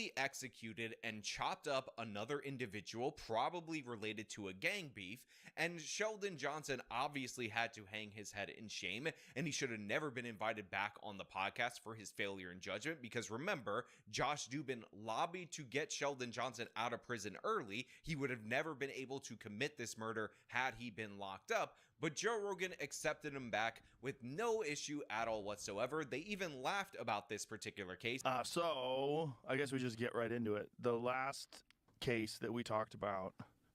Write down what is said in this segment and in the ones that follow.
brutally executed and chopped up another individual, probably related to a gang beef, and Sheldon Johnson obviously had to hang his head in shame, and he should have never been invited back on the podcast for his failure in judgment, because remember, Josh Dubin lobbied to get Sheldon Johnson out of prison early. He would have never been able to commit this murder had he been locked up, but Joe Rogan accepted him back with no issue at all whatsoever. They even laughed about this particular case. So I guess we just get right into it. The last case that we talked about,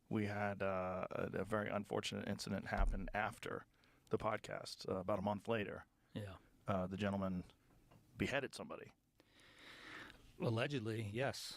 we had a very unfortunate incident happen after the podcast, about a month later. Yeah. The gentleman beheaded somebody. Allegedly, yes.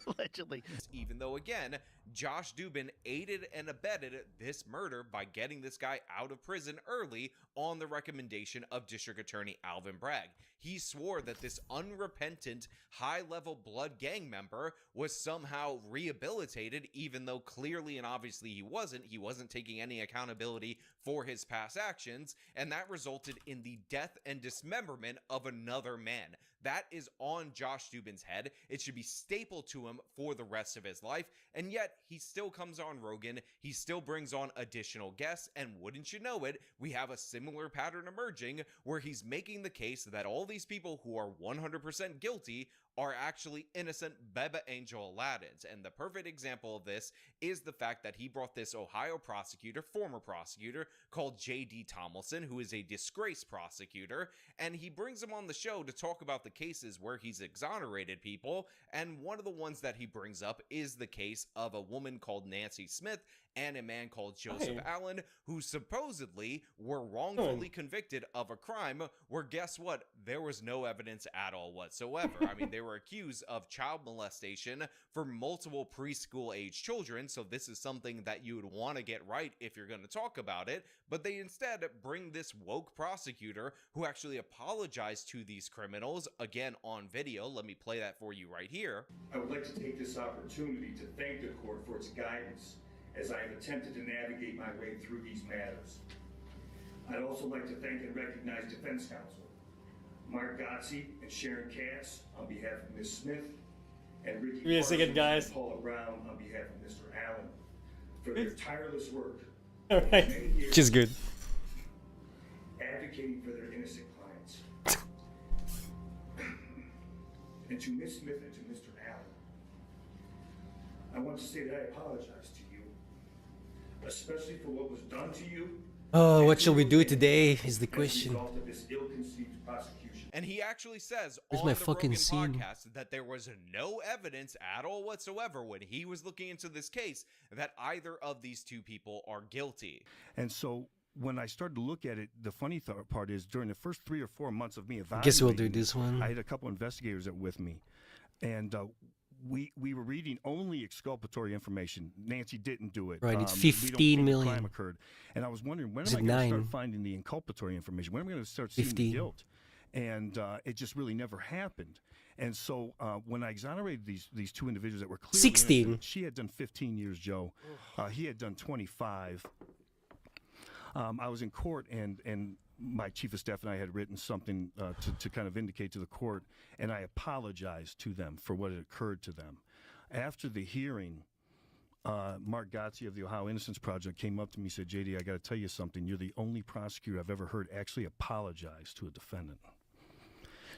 Allegedly. Even though, again, Josh Dubin aided and abetted this murder by getting this guy out of prison early on the recommendation of District Attorney Alvin Bragg. He swore that this unrepentant, high-level blood gang member was somehow rehabilitated, even though clearly and obviously he wasn't. He wasn't taking any accountability for his past actions, and that resulted in the death and dismemberment of another man. That is on Josh Dubin's head. It should be stapled to him for the rest of his life, and yet he still comes on Rogan. He still brings on additional guests, and wouldn't you know it, we have a similar pattern emerging where he's making the case that all these people who are 100% guilty are actually innocent Beba Angel Aladdins. And the perfect example of this is the fact that he brought this Ohio prosecutor, former prosecutor, called J.D. Tomlinson, who is a disgraced prosecutor, and he brings him on the show to talk about the cases where he's exonerated people, and one of the ones that he brings up is the case of a woman called Nancy Smith and a man called Joseph Allen, who supposedly were wrongfully convicted of a crime where, guess what, there was no evidence at all whatsoever. I mean, they were accused of child molestation for multiple preschool age children, so this is something that you would want to get right if you're going to talk about it, but they instead bring this woke prosecutor who actually apologized to these criminals, again on video. Let me play that for you right here. I would like to take this opportunity to thank the court for its guidance as I have attempted to navigate my way through these matters. I'd also like to thank and recognize defense counsel, Mark Gotze and Sharon Katz on behalf of Ms. Smith, and Ricky Parsons and Paula Brown on behalf of Mr. Allen for their tireless work. All right, which is good. Advocating for their innocent clients. And to Ms. Smith and to Mr. Allen, I want to say that I apologize to you, especially for what was done to you. Oh, what shall we do today is the question. And he actually says Where's on my the fucking Rogan scene? podcast that there was no evidence at all whatsoever when he was looking into this case that either of these two people are guilty. And so when I started to look at it, the funny part is during the first 3 or 4 months of me evaluating, I guess we'll do this one. I had a couple investigators that were with me, and we were reading only exculpatory information. Nancy didn't do it. Right, it's we don't 15 think the million. crime occurred. And I was wondering, when Is am I it going to 9? start finding the inculpatory information? When am I going to start seeing 15. the guilt? And it just really never happened. And so when I exonerated these two individuals that were clearly 16. innocent, she had done 15 years, Joe. He had done 25. I was in court, and my chief of staff and I had written something to kind of indicate to the court, and I apologized to them for what had occurred to them. After the hearing, Mark Gotze of the Ohio Innocence Project came up to me and said, JD, I got to tell you something. You're the only prosecutor I've ever heard actually apologize to a defendant.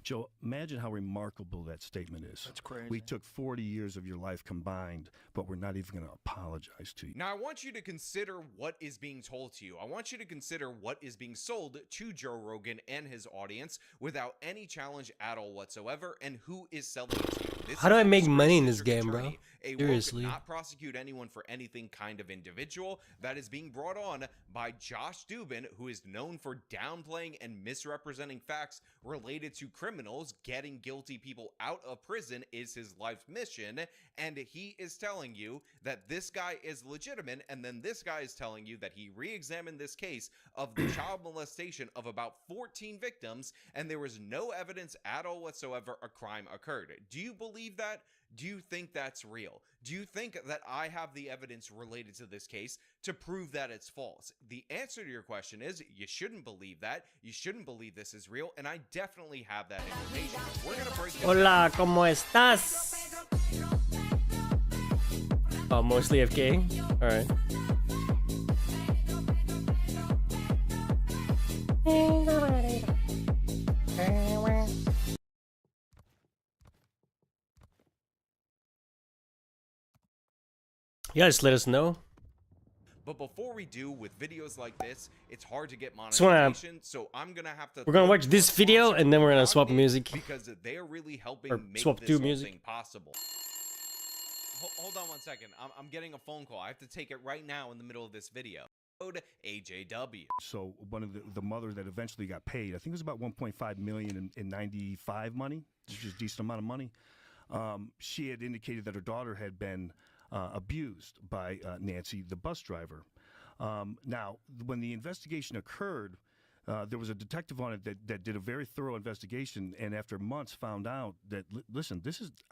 Joe, imagine how remarkable that statement is. That's crazy. We took 40 years of your life combined, but we're not even going to apologize to you. Now, I want you to consider what is being told to you. I want you to consider what is being sold to Joe Rogan and his audience without any challenge at all whatsoever, and who is selling it to you. This How do is I a make disgraced money in this district game, bro? attorney, a will Seriously. not prosecute anyone for anything kind of individual that is being brought on by Josh Dubin, who is known for downplaying and misrepresenting facts related to criminals. Getting guilty people out of prison is his life mission, and he is telling you that this guy is legitimate, and then this guy is telling you that he re-examined this case of the child molestation of about 14 victims, and there was no evidence at all whatsoever a crime occurred. Do you believe that? Do you think that's real? Do you think that I have the evidence related to this case to prove that it's false? The answer to your question is you shouldn't believe that. You shouldn't believe this is real, and I definitely have that information. We're gonna break this Hola, ¿cómo estás? Oh, mostly FK? Alright. You guys let us know. But before we do, with videos like this, it's hard to get So wanna- monetization, so I'm gonna have to. We're gonna watch thank this our video sponsor, and then we're gonna swap Rocket, music. because they're really helping Or make swap this to whole music. thing possible. Hold on 1 second. I'm getting a phone call. I have to take it right now in the middle of this video. Code AJW. So one of the mother that eventually got paid, I think it was about 1.5 million in 95 money, which is a decent amount of money. She had indicated that her daughter had been abused by Nancy, the bus driver. Now, when the investigation occurred, there was a detective on it that did a very thorough investigation, and after months found out that, listen,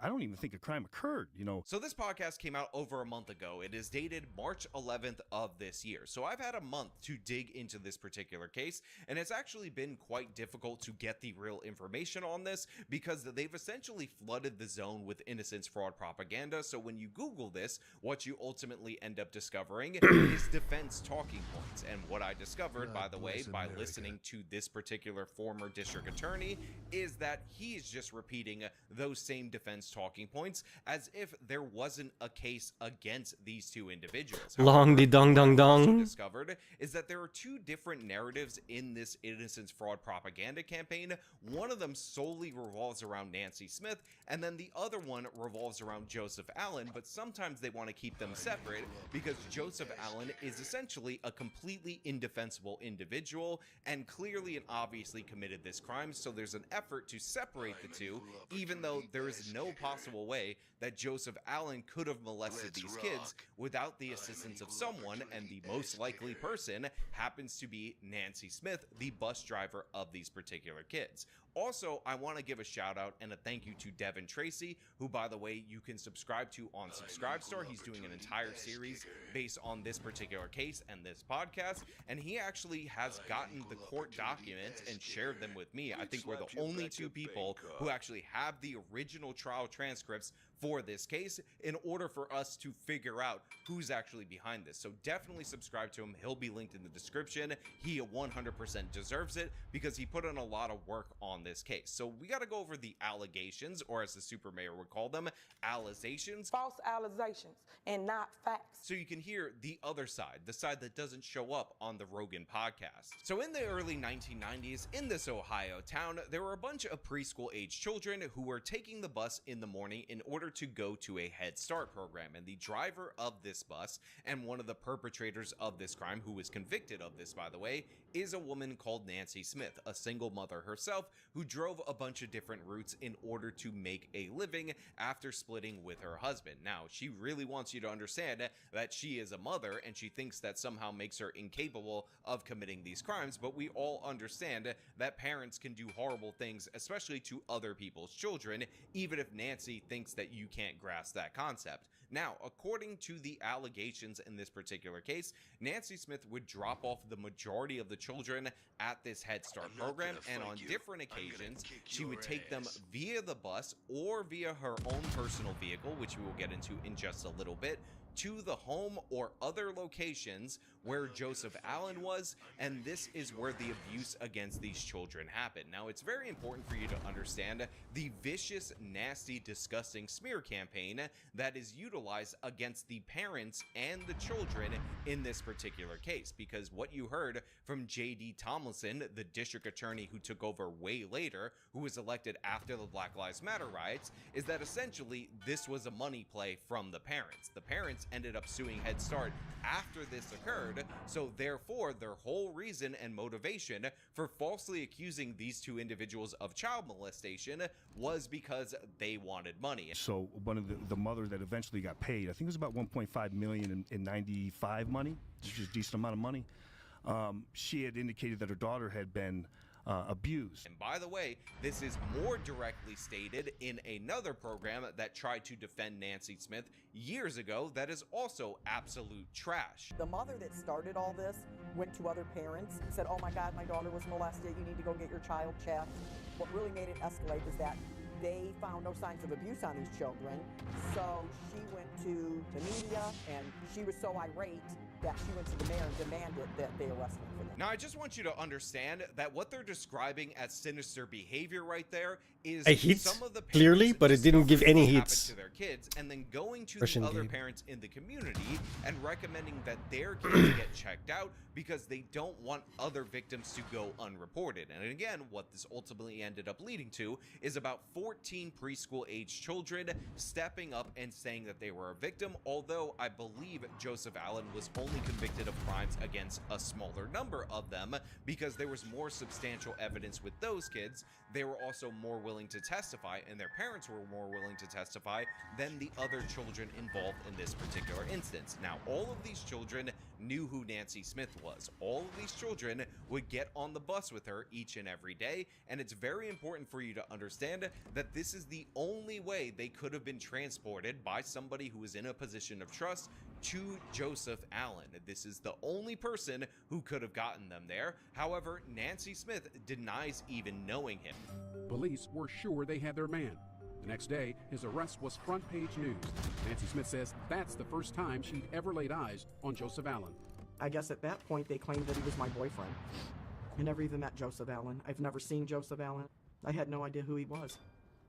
I don't even think a crime occurred, you know. So this podcast came out over a month ago. It is dated March 11th of this year. So I've had a month to dig into this particular case, and it's actually been quite difficult to get the real information on this because they've essentially flooded the zone with innocence fraud propaganda. So when you Google this, what you ultimately end up discovering is defense talking points. And what I discovered, by the way, by listening to this particular former district attorney, is that he is just repeating those same defense talking points as if there wasn't a case against these two individuals. Long de dong dong what I also dong. discovered is that there are two different narratives in this innocence fraud propaganda campaign. One of them solely revolves around Nancy Smith, and then the other one revolves around Joseph Allen, but sometimes they want to keep them separate because Joseph Allen is essentially a completely indefensible individual and clearly and obviously committed this crime, so there's an effort to separate the two, even though there is no possible way that Joseph Allen could have molested these kids without the assistance of someone, and the most likely person happens to be Nancy Smith, the bus driver of these particular kids. Also, I want to give a shout out and a thank you to Devin Tracy, who, by the way, you can subscribe to on Subscribestar. He's doing an entire series based on this particular case and this podcast, and he actually has gotten the court documents and shared them with me. I think we're the only two people who actually have the original trial transcripts for this case in order for us to figure out who's actually behind this. So definitely subscribe to him. He'll be linked in the description. He 100% deserves it because he put in a lot of work on this case. So we got to go over the allegations, or as the super mayor would call them, allegations. False allegations and not facts. So you can hear the other side, the side that doesn't show up on the Rogan podcast. So in the early 1990s, in this Ohio town, there were a bunch of preschool age children who were taking the bus in the morning in order to go to a Head Start program. And the driver of this bus and one of the perpetrators of this crime, who was convicted of this, by the way, is a woman called Nancy Smith, a single mother herself, who drove a bunch of different routes in order to make a living after splitting with her husband. Now, she really wants you to understand that she is a mother and she thinks that somehow makes her incapable of committing these crimes, but we all understand that parents can do horrible things, especially to other people's children, even if Nancy thinks that you can't grasp that concept. Now, according to the allegations in this particular case, Nancy Smith would drop off the majority of the children at this Head Start program, and on different occasions, she would take them via the bus or via her own personal vehicle, which we will get into in just a little bit, to the home or other locations where Joseph Allen was, and this is where the abuse against these children happened. Now, it's very important for you to understand the vicious, nasty, disgusting smear campaign that is utilized against the parents and the children in this particular case, because what you heard from J.D. Tomlinson, the district attorney who took over way later, who was elected after the Black Lives Matter riots, is that essentially this was a money play from the parents. The parents ended up suing Head Start after this occurred, so therefore their whole reason and motivation for falsely accusing these two individuals of child molestation was because they wanted money. So one of the mother that eventually got paid, I think it was about 1.5 million in 95 money, which is a decent amount of money. She had indicated that her daughter had been abused. And by the way, this is more directly stated in another program that tried to defend Nancy Smith years ago that is also absolute trash. The mother that started all this went to other parents and said, oh my God, my daughter was molested, you need to go get your child checked. What really made it escalate is that They found no signs of abuse on these children, so she went to the media, and she was so irate that she went to the mayor and demanded that they arrest me for that. Now, I just want you to understand that what they're describing as sinister behavior right there is A hit, some of the clearly, parents but it didn't give discovering any what happened hits. to their kids and then going to Russian the other game. parents in the community and recommending that their kids get checked out because they don't want other victims to go unreported. And again, what this ultimately ended up leading to is about 14 preschool age children stepping up and saying that they were a victim, although I believe Joseph Allen was only convicted of crimes against a smaller number of them because there was more substantial evidence with those kids. They were also more willing to testify, and their parents were more willing to testify than the other children involved in this particular instance. Now, all of these children knew who Nancy Smith was. All of these children would get on the bus with her each and every day, and it's very important for you to understand that this is the only way they could have been transported by somebody who was in a position of trust to Joseph Allen. This is the only person who could have gotten them there. However, Nancy Smith denies even knowing him. Police were sure they had their man. The next day, his arrest was front page news. Nancy Smith says that's the first time she'd ever laid eyes on Joseph Allen. I guess at that point they claimed that he was my boyfriend. I never even met Joseph Allen. I've never seen Joseph Allen. I had no idea who he was.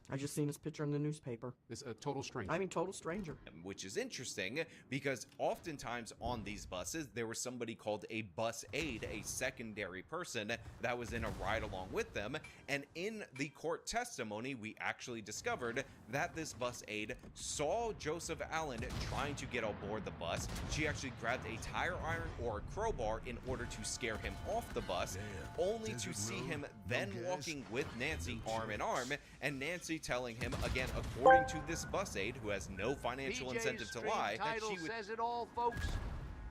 I just seen his picture in the newspaper. This a total stranger. I mean, total stranger. Which is interesting because oftentimes on these buses there was somebody called a bus aide, a secondary person that was in a ride along with them, and in the court testimony we actually discovered that this bus aide saw Joseph Allen trying to get aboard the bus. She actually grabbed a tire iron or a crowbar in order to scare him off the bus, only to see him then walking with Nancy arm in arm, and Nancy telling him, again according to this bus aide who has no financial incentive to lie, that she would says it all, folks.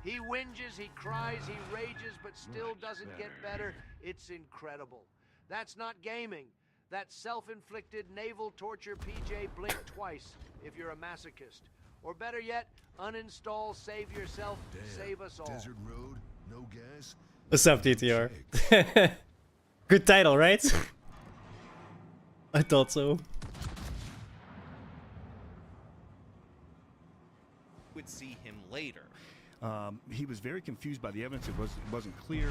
He whinges, he cries, he rages, but still doesn't get better. It's incredible. That's not gaming. That's self-inflicted naval torture. PJ, blink twice if you're a masochist. Or better yet, uninstall, save yourself, save us all. Desert road, no gas. What's up, DTR? Good title, right? I thought so. would see him later. He was very confused by the evidence. It wasn't clear.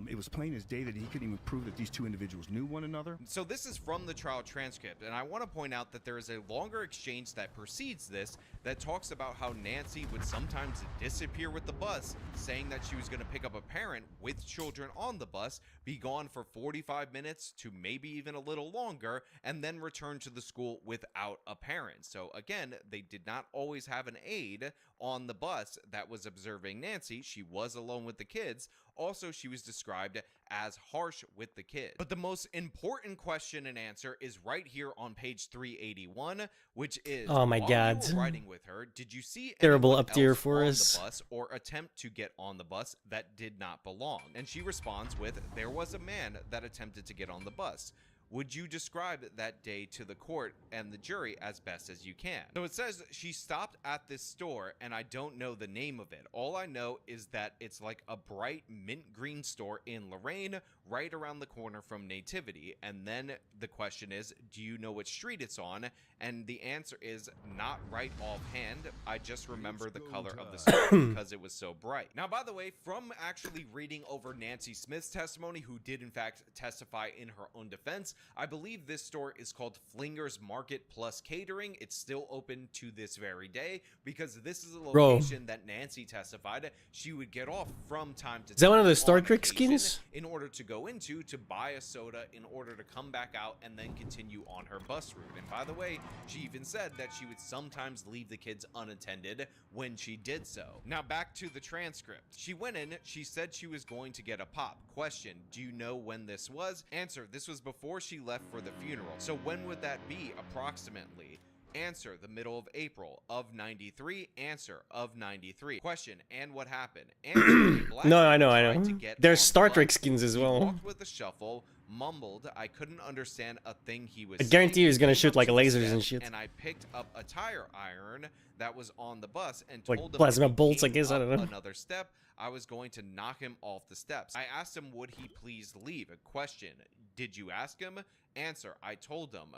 It was plain as day that he couldn't even prove that these two individuals knew one another. So this is from the trial transcript, and I want to point out that there is a longer exchange that precedes this that talks about how Nancy would sometimes disappear with the bus, saying that she was going to pick up a parent with children on the bus, be gone for 45 minutes to maybe even a little longer, and then return to the school without a parent. So again, they did not always have an aide on the bus that was observing Nancy. She was alone with the kids. Also, she was described as harsh with the kids. But the most important question and answer is right here on page 381, which is, oh my while God, you were riding with her, did you see terrible anyone up tier else for on us the bus or attempt to get on the bus that did not belong? And she responds with, there was a man that attempted to get on the bus. Would you describe that day to the court and the jury as best as you can? So it says she stopped at this store, and I don't know the name of it. All I know is that it's like a bright mint green store in Lorraine, right around the corner from Nativity. And then the question is, do you know what street it's on? And the answer is not right offhand. I just remember the color of the store because it was so bright. Now, by the way, from actually reading over Nancy Smith's testimony, who did in fact testify in her own defense, I believe this store is called Flinger's Market Plus Catering. It's still open to this very day because this is a location that Nancy testified she would get off from time to time. Is that one of the Star on Trek occasion skins? In order to go into to buy a soda in order to come back out and then continue on her bus route. And by the way, she even said that she would sometimes leave the kids unattended when she did so. Now back to the transcript. She went in, she said she was going to get a pop. Question, do you know when this was? Answer, this was before she left for the funeral. So when would that be approximately? Answer, the middle of April of 93. Answer, of 93. Question, and what happened? Answer, no, I know. There's Star Trek skins as well. He walked with a shuffle, mumbled, I couldn't understand a thing he was I guarantee you he's gonna saying, shoot like came up to the lasers and steps, shit. And I picked up a tire iron that was on the bus and Like told him plasma if he bolts, I came guess, I up don't know. another step, I was going to knock him off the steps. I asked him, would he please leave? A question, did you ask him? Answer, I told him.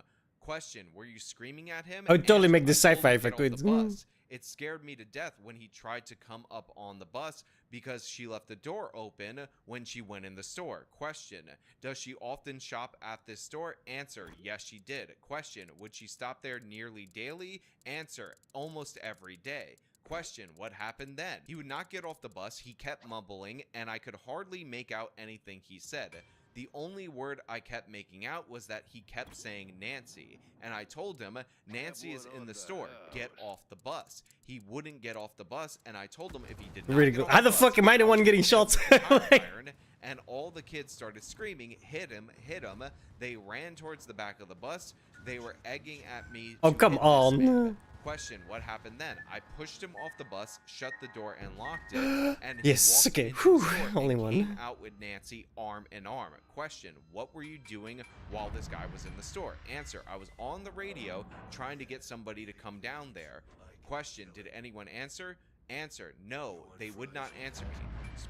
Question, were you screaming at him? I would totally Answer, make this I told sci-fi him if to I get off could. the bus. It scared me to death when he tried to come up on the bus because she left the door open when she went in the store. Question, does she often shop at this store? Answer, yes she did. Question, would she stop there nearly daily? Answer, almost every day. Question, what happened then? He would not get off the bus, he kept mumbling, and I could hardly make out anything he said. The only word I kept making out was that he kept saying Nancy, and I told him, Nancy is in the store, get off the bus. He wouldn't get off the bus, and I told him if he did not Really get good. off How the bus, fuck am I the I one would getting hit him shots? with a tire Like- iron, and all the kids started screaming, hit him, hit him. They ran towards the back of the bus. They were egging at me Oh, to come hit this man. on. Question, what happened then? I pushed him off the bus, shut the door, and locked it. And he Yes, walked okay. into the Whew, store only and one. came out with Nancy arm in arm. Question, what were you doing while this guy was in the store? Answer, I was on the radio trying to get somebody to come down there. Question, did anyone answer? Answer, no, they would not answer me.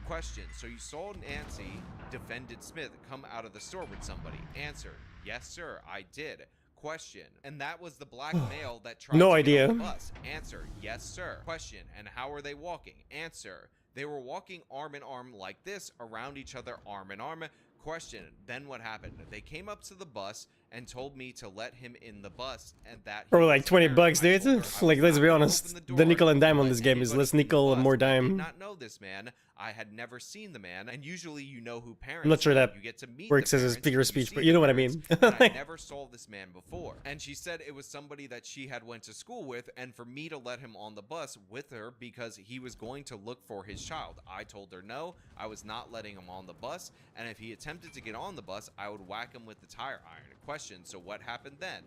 Question, so you saw Nancy, defended Smith, come out of the store with somebody? Answer, yes sir, I did. Question, and that was the black male that tried No to get idea. on the bus? Answer, yes sir. Question, and how were they walking? Answer, they were walking arm in arm like this, around each other arm in arm. Question, then what happened? They came up to the bus and told me to let him in the bus, and that he Bro, was like 20 there. bucks, I dude. told her I Like, was let's not be gonna honest. open The door nickel and dime to on let this game is anybody less in the nickel and bus. more I dime. did not know this man. I had never seen the man, and usually you know who parents I'm not sure are. that You get to meet works the as a parents figure of when speech, see but you the know what I parents, mean. and I never saw this man before. And she said it was somebody that she had went to school with, and for me to let him on the bus with her because he was going to look for his child. I told her no, I was not letting him on the bus, and if he attempted to get on the bus, I would whack him with the tire iron. Question, so what happened then?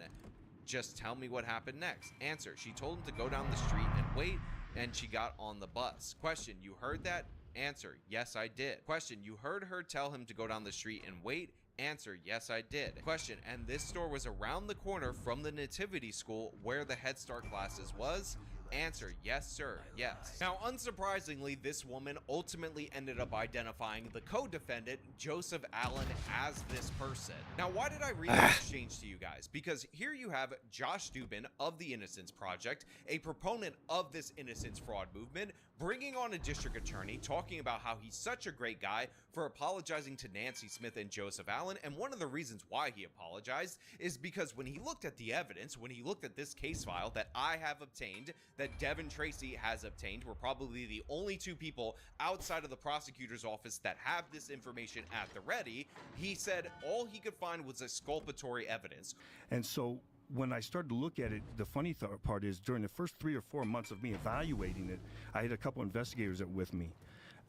Just tell me what happened next. Answer, she told him to go down the street and wait, and she got on the bus. Question, you heard that? Answer, yes I did. Question, you heard her tell him to go down the street and wait? Answer, yes I did. Question, and this store was around the corner from the nativity school where the Head Start classes was? Answer, yes sir, yes. Now unsurprisingly, this woman ultimately ended up identifying the co-defendant, Joseph Allen, as this person. Now why did I read this exchange to you guys? Because here you have Josh Dubin of the Innocence Project, a proponent of this innocence fraud movement, bringing on a district attorney, talking about how he's such a great guy for apologizing to Nancy Smith and Joseph Allen. And one of the reasons why he apologized is because when he looked at the evidence, when he looked at this case file that I have obtained, that Devin Tracy has obtained, we're probably the only two people outside of the prosecutor's office that have this information at the ready, he said all he could find was exculpatory evidence. And so when I started to look at it, the funny part is during the first 3 or 4 months of me evaluating it, I had a couple investigators that were with me.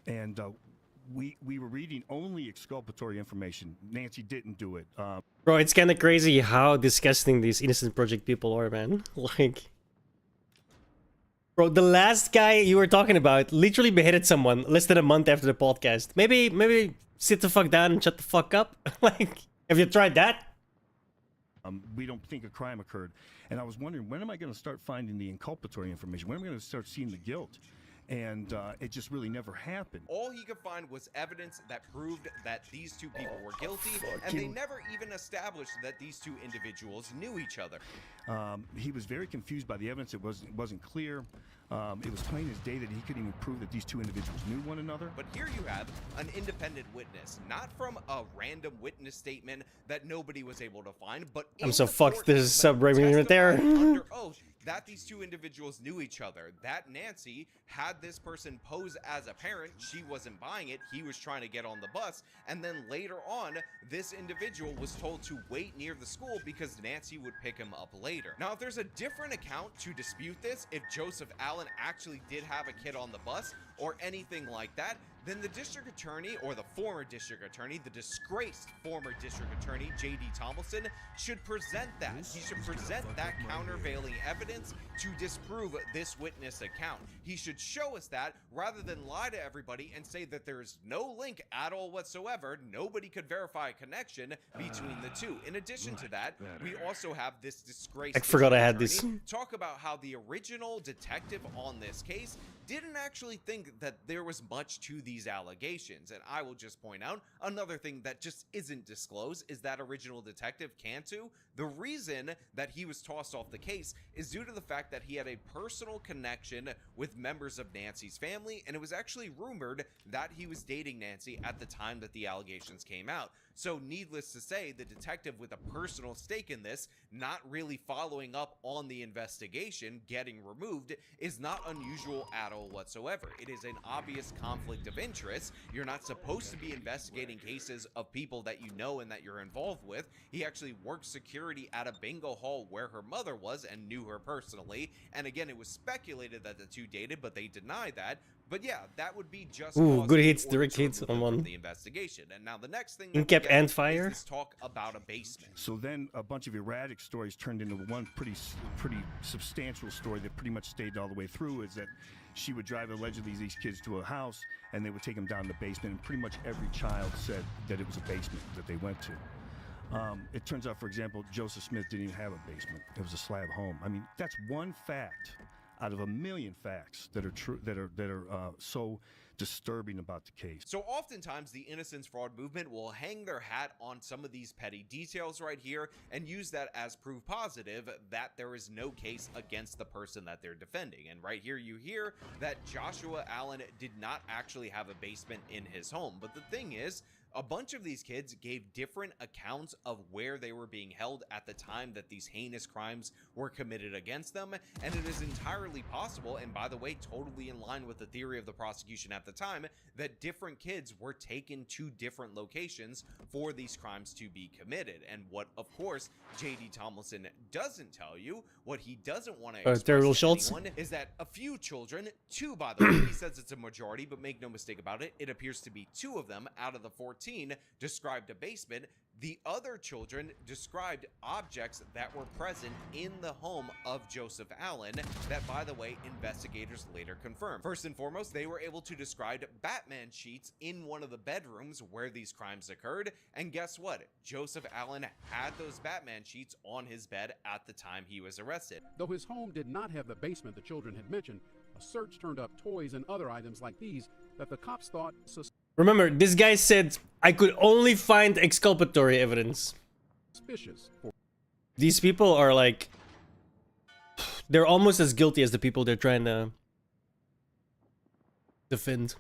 And we were reading only exculpatory information. Nancy didn't do it. Bro, it's kind of crazy how disgusting these Innocent Project people are, man. Like, bro, the last guy you were talking about literally beheaded someone less than a month after the podcast. Maybe sit the fuck down and shut the fuck up. Like, have you tried that? We don't think a crime occurred. And I was wondering, when am I going to start finding the inculpatory information? When am I going to start seeing the guilt? And it just really never happened. All he could find was evidence that proved that these two people were guilty, and they never even established that these two individuals knew each other. He was very confused by the evidence. It wasn't clear. It was plain as day that he couldn't even prove that these two individuals knew one another. But here you have an independent witness, not from a random witness statement that nobody was able to find, but I'm in so the fucked court this is document subrating right there. testifying under oath that these two individuals knew each other, that Nancy had this person pose as a parent, she wasn't buying it, he was trying to get on the bus, and then later on, this individual was told to wait near the school because Nancy would pick him up later. Now, if there's a different account to dispute this, if Joseph Allen actually did have a kid on the bus, or anything like that, then the district attorney, or the former district attorney, the disgraced former district attorney, J.D. Tomlinson, should present that. He should present that countervailing evidence to disprove this witness account. He should show us that rather than lie to everybody and say that there is no link at all whatsoever. Nobody could verify a connection between the two. In addition to that, we also have this disgraced I forgot I had district this. attorney talk about how the original detective on this case didn't actually think that there was much to the these allegations. And I will just point out another thing that just isn't disclosed is that original detective Cantu, the reason that he was tossed off the case is due to the fact that he had a personal connection with members of Nancy's family, and it was actually rumored that he was dating Nancy at the time that the allegations came out. So needless to say, the detective with a personal stake in this, not really following up on the investigation, getting removed, is not unusual at all whatsoever. It is an obvious conflict of interest. You're not supposed to be investigating cases of people that you know and that you're involved with. He actually worked security at a bingo hall where her mother was and knew her personally. And again, it was speculated that the two dated, but they denied that. But yeah, that would be just Ooh, good hits, cause direct to hits remove on them one. from the investigation. And now the next thing In cap and is fire. this talk about a basement. So then a bunch of erratic stories turned into one pretty substantial story that pretty much stayed all the way through, is that she would drive allegedly these kids to a house and they would take them down to the basement, and pretty much every child said that it was a basement that they went to. It turns out, for example, Joseph Smith didn't even have a basement. It was a slab home. I mean, that's one fact out of a million facts that are true, that are so disturbing about the case. So oftentimes the innocence fraud movement will hang their hat on some of these petty details right here and use that as proof positive that there is no case against the person that they're defending. And right here you hear that Joshua Allen did not actually have a basement in his home. But the thing is, a bunch of these kids gave different accounts of where they were being held at the time that these heinous crimes were committed against them, and it is entirely possible, and by the way, totally in line with the theory of the prosecution at the time, that different kids were taken to different locations for these crimes to be committed. And what, of course, J.D. Tomlinson doesn't tell you, what he doesn't want to express Terrible to Schultz. anyone, is that a few children, two by the way, he says it's a majority, but make no mistake about it, it appears to be 2 of them out of the 14 described a basement. The other children described objects that were present in the home of Joseph Allen that, by the way, investigators later confirmed. First and foremost, they were able to describe Batman sheets in one of the bedrooms where these crimes occurred, and guess what? Joseph Allen had those Batman sheets on his bed at the time he was arrested. Though his home did not have the basement the children had mentioned, a search turned up toys and other items like these that the cops thought Remember, this guy said, I could only find exculpatory evidence. suspicious. These people are like, they're almost as guilty as the people they're trying to defend.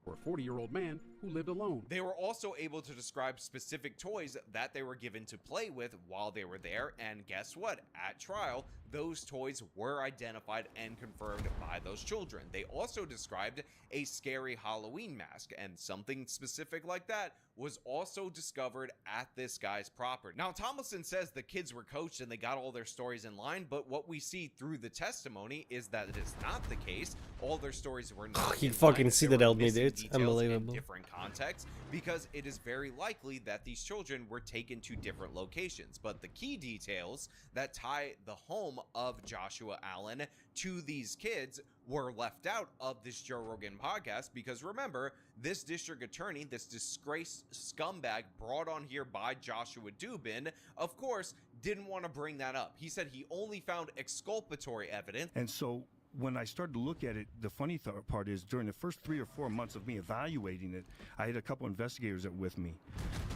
For a 40-year-old man who lived alone. They were also able to describe specific toys that they were given to play with while they were there, and guess what? At trial, those toys were identified and confirmed by those children. They also described a scary Halloween mask, and something specific like that was also discovered at this guy's property. Now, Tomlinson says the kids were coached and they got all their stories in line, but what we see through the testimony is that it is not the case. All their stories were not He in fucking line. There citadeled were me, missing dude. details in Unbelievable. different contexts, because it is very likely that these children were taken to different locations. But the key details that tie the home of Joshua Allen to these kids were left out of this Joe Rogan podcast, because remember, this district attorney, this disgraced scumbag brought on here by Joshua Dubin, of course, didn't want to bring that up. He said he only found exculpatory evidence. And so when I started to look at it, the funny part is during the first 3 or 4 months of me evaluating it, I had a couple investigators that were with me,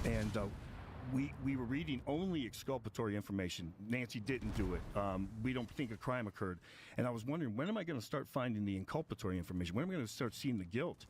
and we were reading only exculpatory information. Nancy didn't do it. We don't think a crime occurred. And I was wondering, when am I going to start finding the inculpatory information? When am I going to start seeing the guilt?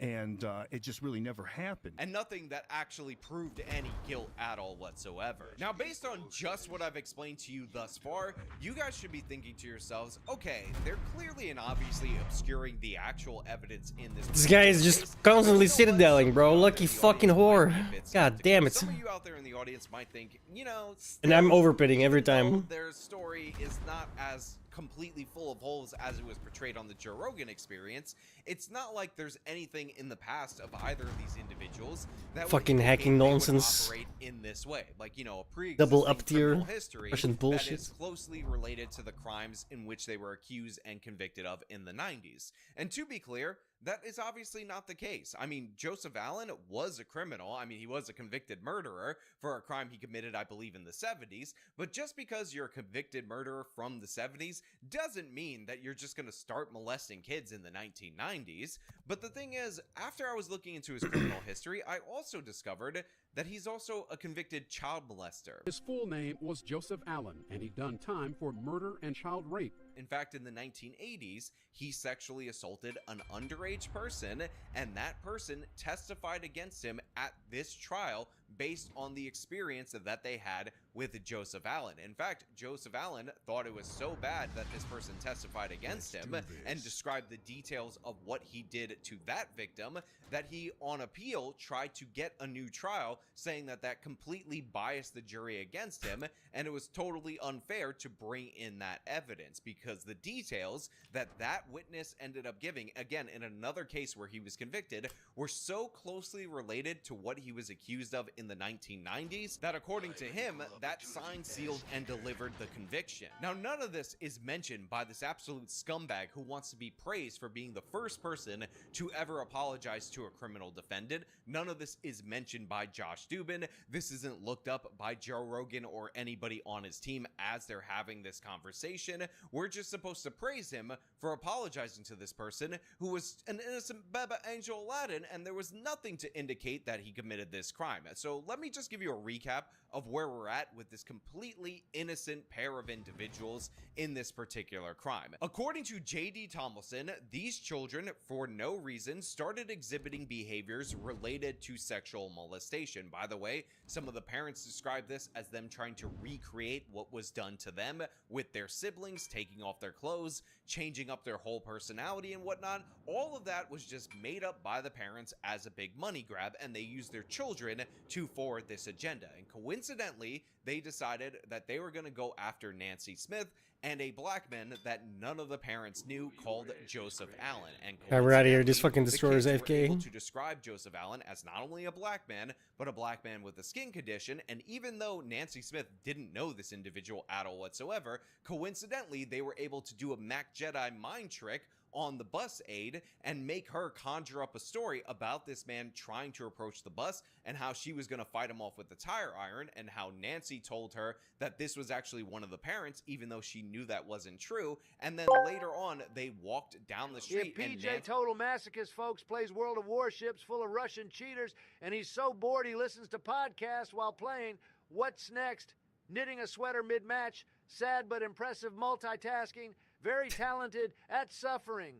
And it just really never happened. And nothing that actually proved any guilt at all whatsoever. Now, based on just what I've explained to you thus far, you guys should be thinking to yourselves, okay, they're clearly and obviously obscuring the actual evidence in this. This guy is just constantly citadeling, bro. Lucky fucking whore. God damn it. Some of you out there in the audience might think, you know, And I'm still, overpitting every even though time. their story is not as completely full of holes as it was portrayed on the Joe Rogan Experience, it's not like there's anything in the past of either of these individuals that would Fucking indicate hacking they would nonsense. operate in this way. Like, you know, a Double pre-existing up tier criminal history Russian that bullshit. is closely related to the crimes in which they were accused and convicted of in the 90s. And to be clear, That is obviously not the case. I mean, Joseph Allen was a criminal. I mean, he was a convicted murderer for a crime he committed, I believe, in the 70s. But just because you're a convicted murderer from the 70s doesn't mean that you're just going to start molesting kids in the 1990s. But the thing is, after I was looking into his criminal history, I also discovered that he's also a convicted child molester. His full name was Joseph Allen, and he'd done time for murder and child rape. In fact, in the 1980s, he sexually assaulted an underage person, and that person testified against him at this trial based on the experience that they had with Joseph Allen. In fact, Joseph Allen thought it was so bad that this person testified against him and described the details of what he did to that victim that he, on appeal, tried to get a new trial, saying that that completely biased the jury against him, and it was totally unfair to bring in that evidence because the details that that witness ended up giving, again, in another case where he was convicted, were so closely related to what he was accused of in the 1990s that, according to him, that signed, sealed, and delivered the conviction. Now, none of this is mentioned by this absolute scumbag who wants to be praised for being the first person to ever apologize to a criminal defendant. None of this is mentioned by Josh Dubin. This isn't looked up by Joe Rogan or anybody on his team as they're having this conversation. We're just supposed to praise him for apologizing to this person who was an innocent Baba Angel Aladdin, and there was nothing to indicate that he committed this crime. So let me just give you a recap of where we're at with this completely innocent pair of individuals in this particular crime. According to J.D. Tomlinson, these children, for no reason, started exhibiting behaviors related to sexual molestation. By the way, some of the parents describe this as them trying to recreate what was done to them with their siblings, taking off their clothes, changing up their whole personality and whatnot. All of that was just made up by the parents as a big money grab, and they used their children to forward this agenda. And coincidentally, they decided that they were going to go after Nancy Smith and a black man that none of the parents knew called Joseph Allen. And we're out of here. This fucking the destroyer's kids were able AFK. to describe Joseph Allen as not only a black man, but a black man with a skin condition. And even though Nancy Smith didn't know this individual at all whatsoever, coincidentally, they were able to do a Mac Jedi mind trick on the bus aide and make her conjure up a story about this man trying to approach the bus and how she was going to fight him off with the tire iron, and how Nancy told her that this was actually one of the parents, even though she knew that wasn't true. And then later on, they walked down the street. Yeah, and PJ Total Masochist, folks, plays World of Warships full of Russian cheaters, and he's so bored he listens to podcasts while playing. What's next? Knitting a sweater mid-match, sad but impressive multitasking, very talented at suffering.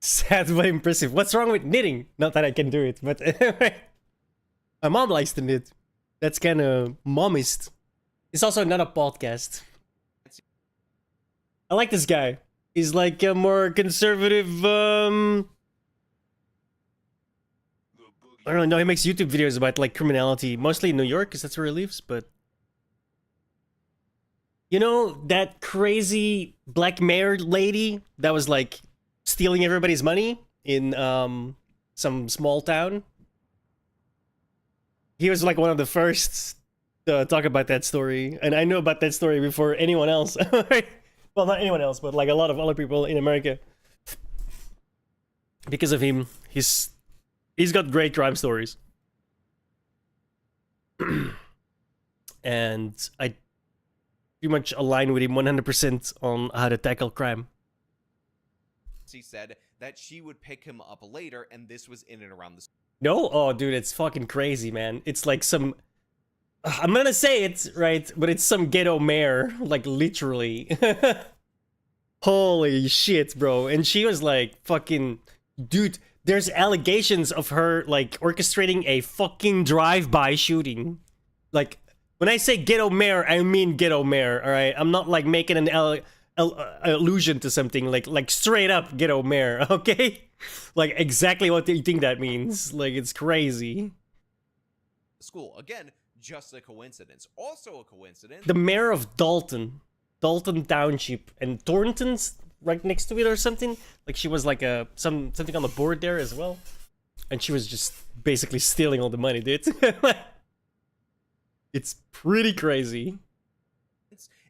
Sad but impressive. What's wrong with knitting? Not that I can do it, but my mom likes to knit. That's kind of mommist. It's also not a podcast. I like this guy. He's like a more conservative. I don't know. He makes YouTube videos about like criminality, mostly in New York, because that's where he lives. But you know that crazy black mayor lady that was like stealing everybody's money in some small town? He was like one of the first to talk about that story, and I know about that story before anyone else. Well, not anyone else, but like a lot of other people in America. Because of him, he's got great crime stories. And I pretty much align with him 100% on how to tackle crime. She said that she would pick him up later, and this was in and around the... No? Oh, dude, it's fucking crazy, man. It's like some... I'm gonna say it, right? But it's some ghetto mayor, like, literally. Holy shit, bro. And she was like, fucking... Dude, there's allegations of her, like, orchestrating a fucking drive-by shooting. Like, when I say ghetto mayor, I mean ghetto mayor, alright? I'm not, like, making an allusion to something, like straight up ghetto mayor, okay? Like, exactly what do you think that means? Like, it's crazy. School. Again, just a coincidence. Also a coincidence. The mayor of Dalton Township, and Thornton's right next to it or something. Like, she was like something on the board there as well, and she was just basically stealing all the money, dude. It's pretty crazy.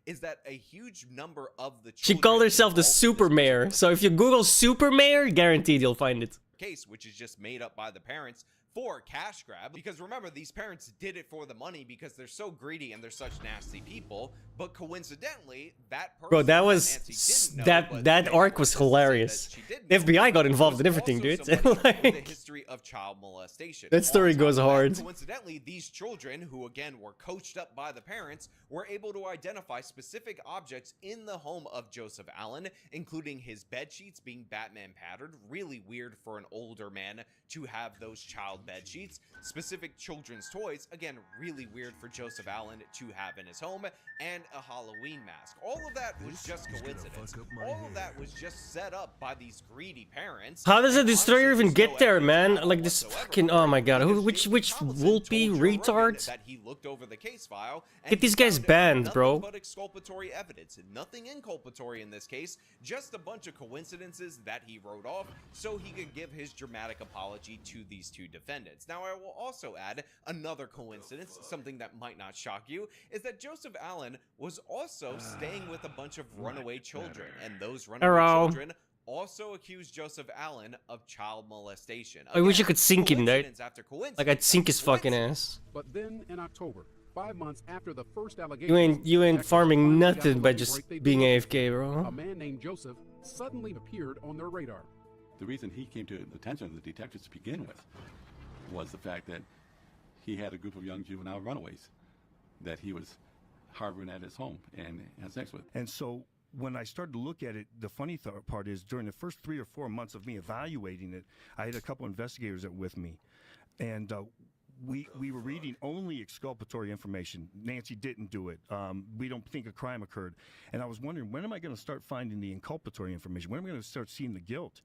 is that a huge number of the She children called herself the involved in this super mayor. particular So if you Google super mayor, guaranteed you'll find it. case, which is just made up by the parents for a cash grab, because remember, these parents did it for the money because they're so greedy and they're such nasty people. But coincidentally, that person, Bro, that Nancy was didn't know, but that they arc was said that hilarious. she didn't The know, FBI got involved was in everything, also dude. somebody with a Like, history of child molestation. that story On top goes of that, hard. Coincidentally, these children, who again were coached up by the parents, were able to identify specific objects in the home of Joseph Allen, including his bed sheets being Batman patterned. Really weird for an older man to have those child bed sheets. Specific children's toys, again, really weird for Joseph Allen to have in his home, and a Halloween mask. All of that was just coincidence. All of that was just set up by these greedy parents. how does a And destroyer honestly, even there's no get there, evidence man? at all Like this whatsoever fucking, for oh it, my god, because which David Collison whoopee told Joe Rogan retard? that he looked over the case file and Get he these guys found banned, nothing bro. but exculpatory evidence. Nothing inculpatory in this case, just a bunch of coincidences that he wrote off so he could give his dramatic apology to these two defendants. Now, I will also add another coincidence, something that might not shock you, is that Joseph Allen was also staying with a bunch of runaway children, and those runaway Hello. children also accused Joseph Allen of child molestation. I wish Again, I could sink him, dude. coincidence after coincidence Like I'd sink his after fucking coincidence. ass. But then in October, 5 months after the first allegation, You ain't farming finally got nothing the by lucky just break they being deserved. AFK, A bro. man named Joseph suddenly appeared on their radar. The reason he came to the attention of the detectives to begin with was the fact that he had a group of young juvenile runaways that he was harboring at his home and had sex with. And so when I started to look at it, the funny part is during the first 3 or 4 months of me evaluating it, I had a couple investigators that with me, and we were reading only exculpatory information. Nancy didn't do it. We don't think a crime occurred. And I was wondering, when am I going to start finding the inculpatory information? When am I going to start seeing the guilt?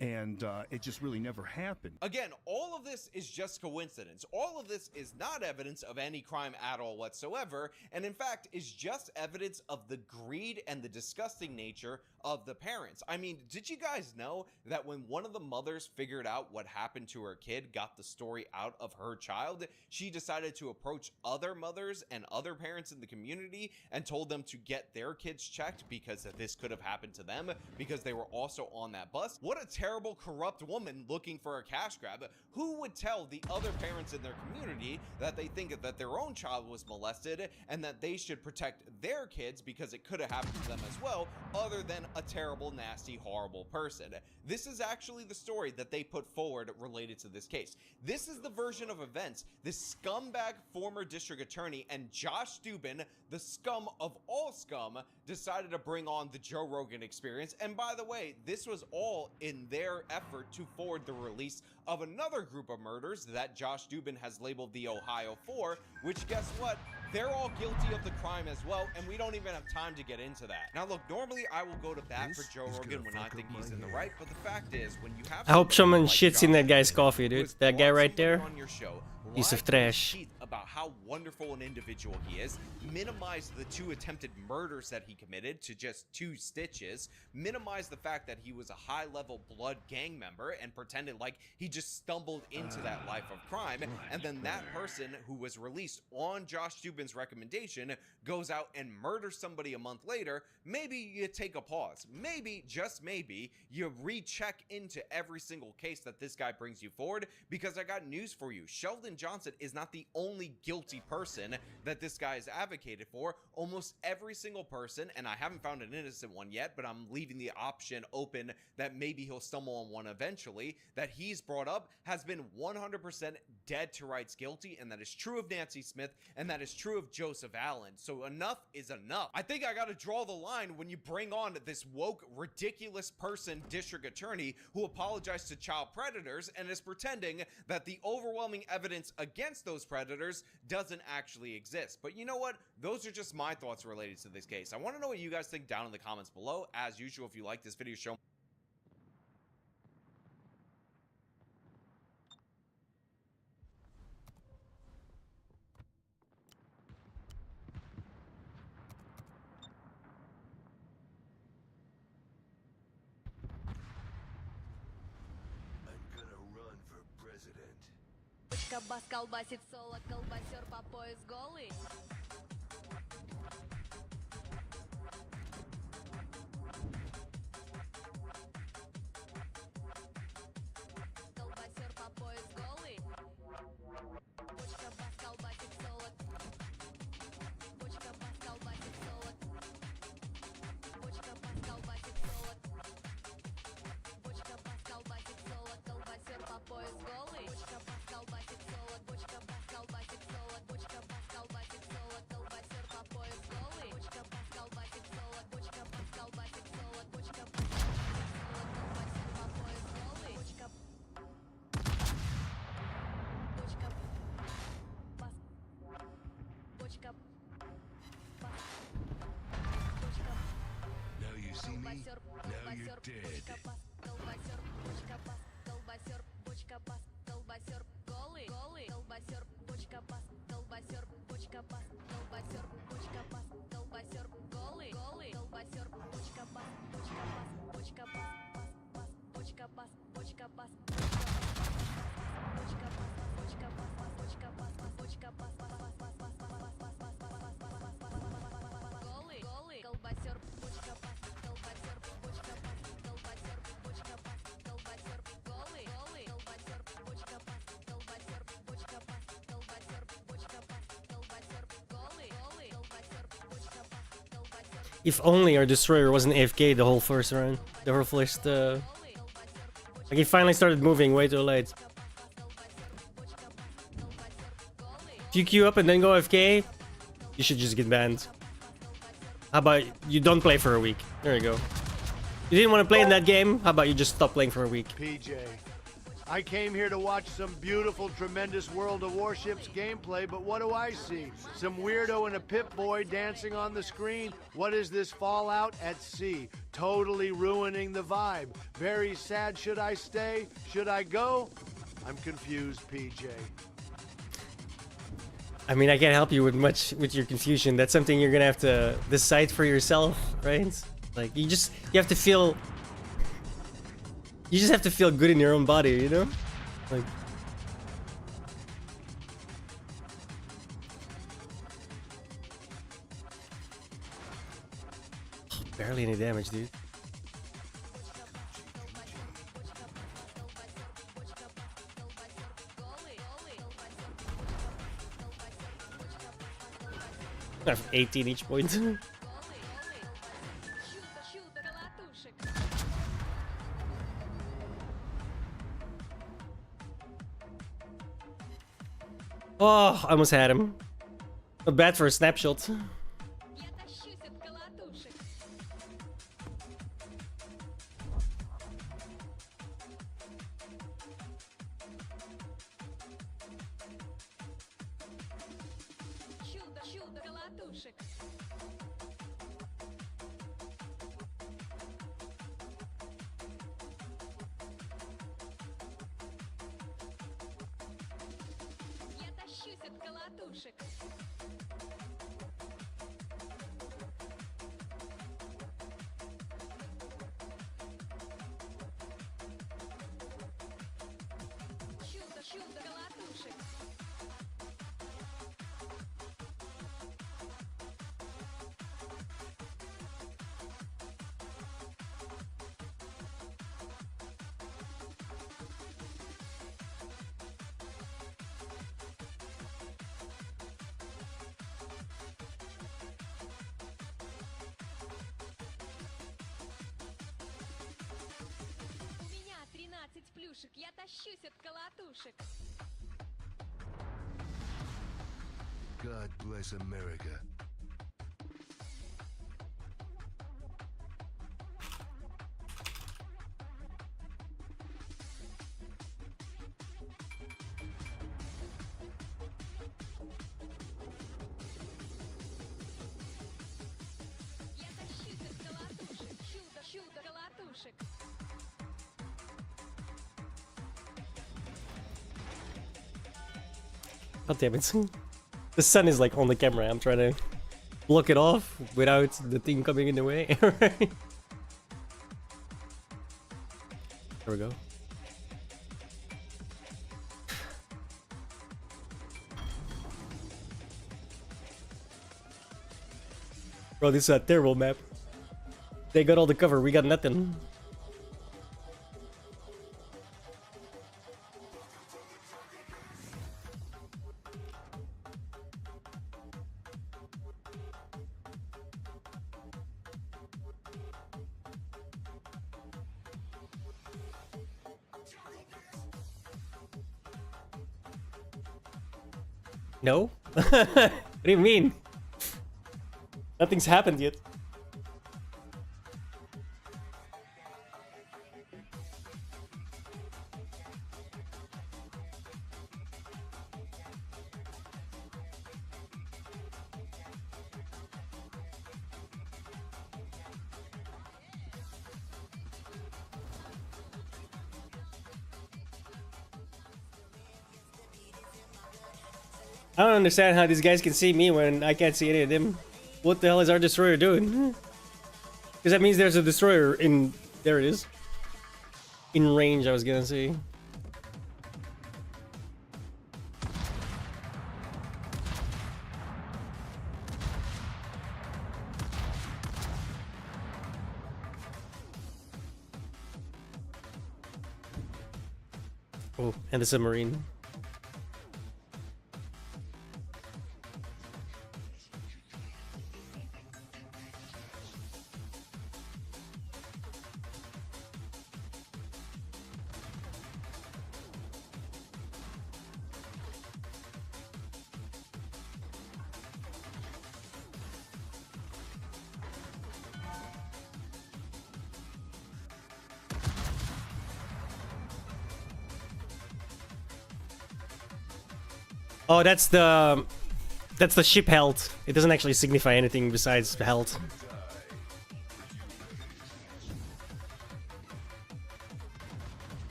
And it just really never happened. Again, all of this is just coincidence. All of this is not evidence of any crime at all whatsoever, and in fact is just evidence of the greed and the disgusting nature of the parents. I mean, did you guys know that when one of the mothers figured out what happened to her kid, got the story out of her child, she decided to approach other mothers and other parents in the community and told them to get their kids checked because this could have happened to them because they were also on that bus? What a terrible, corrupt woman looking for a cash grab. Who would tell the other parents in their community that they think that their own child was molested and that they should protect their kids because it could have happened to them as well, other than a terrible, nasty, horrible person? This is actually the story that they put forward related to this case. This is the version of events this scumbag former district attorney and Josh Dubin, the scum of all scum, decided to bring on the Joe Rogan Experience. And by the way, this was all in their effort to forward the release of another group of murders that Josh Dubin has labeled the Ohio 4, which, guess what? They're all guilty of the crime as well, and we don't even have time to get into that. Now look, normally I will go to bat for Joe Rogan when I think he's in the right, but the fact is, when you have I hope someone like shits in Josh that guy's Dubin, coffee, who dude. has That guy brought right somebody there. on your show, Piece of lied to his trash. teeth about how wonderful an individual he is, minimize the 2 attempted murders that he committed to just 2 stitches, minimize the fact that he was a high-level blood gang member and pretended like he just stumbled into that life of crime, and then that person who was released on Josh Dubin's recommendation goes out and murders somebody a month later. Maybe you take a pause. Maybe, just maybe, you recheck into every single case that this guy brings you forward, because I got news for you. Sheldon Johnson is not the only guilty person that this guy has advocated for. Almost every single person, and I haven't found an innocent one yet, but I'm leaving the option open that maybe he'll stumble on one eventually, that he's brought up has been 100% dead to rights guilty, and that is true of Nancy Smith, and that is true of Joseph Allen. So enough is enough. I think I gotta draw the line when you bring on this woke, ridiculous person, district attorney, who apologized to child predators and is pretending that the overwhelming evidence against those predators doesn't actually exist. But you know what? Those are just my thoughts related to this case. I want to know what you guys think down in the comments below. As usual, if you like this video, show I'm gonna run for president. Кабас колбасит соло, колбасер по пояс голый. Now you're dead. If only our destroyer wasn't AFK the whole first round. The whole first like he finally started moving way too late. If you queue up and then go AFK, you should just get banned. How about you don't play for a week? There you go. You didn't want to play in that game? How about you just stop playing for a week? PJ, I came here to watch some beautiful, tremendous World of Warships gameplay, but what do I see? Some weirdo and a Pip-Boy dancing on the screen? What is this Fallout at sea? Totally ruining the vibe. Very sad. Should I stay? Should I go? I'm confused, PJ. I mean, I can't help you with much with your confusion. That's something you're gonna have to decide for yourself, right? Like you have to feel. You just have to feel good in your own body, you know? Like. Barely any damage, dude. I have 18 each point. Oh, I almost had him. Not bad for a snapshot. Я тащусь от колотушек. God bless America. Я тащусь от колотушек. Чудо колотушек. God damn it. The sun is like on the camera. I'm trying to block it off without the thing coming in the way. There we go. Bro, this is a terrible map. They got all the cover, we got nothing. No? What do you mean? Nothing's happened yet. I don't understand how these guys can see me when I can't see any of them. What the hell is our destroyer doing? Because that means there's a destroyer in... There it is. In range, I was gonna say. Oh, and the submarine. Oh, that's the ship health. It doesn't actually signify anything besides health.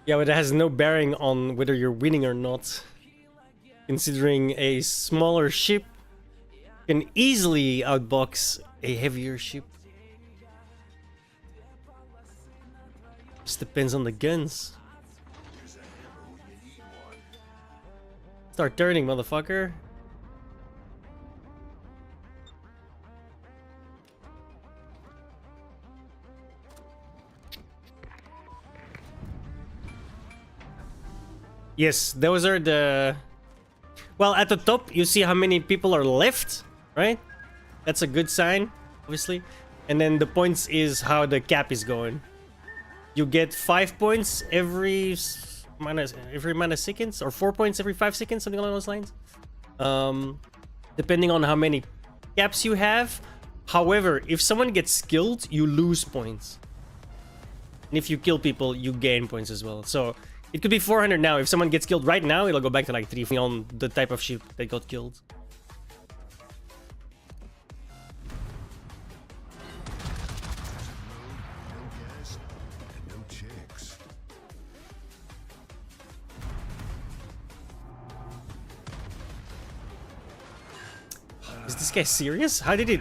Yeah, but it has no bearing on whether you're winning or not. Considering a smaller ship can easily outbox a heavier ship. Just depends on the guns. Start turning, motherfucker. Yes, those are the... Well, at the top, you see how many people are left, right? That's a good sign, obviously. And then the points is how the cap is going. You get 5 points every amount of seconds, or 4 points every 5 seconds, something along those lines. Depending on how many caps you have. However, if someone gets killed, you lose points. And if you kill people, you gain points as well. So... It could be 400 now. If someone gets killed right now, it'll go back to like 3 on the type of ship that got killed. Is this guy serious? How did it...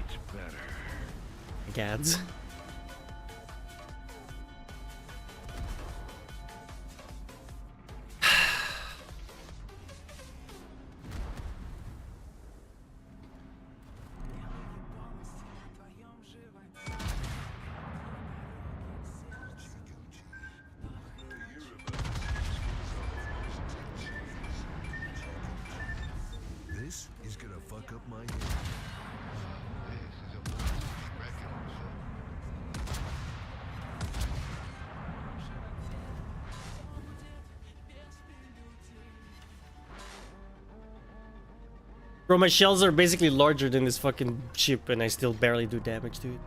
Gads. This is gonna fuck up my head. Bro, my shells are basically larger than this fucking ship and I still barely do damage to it.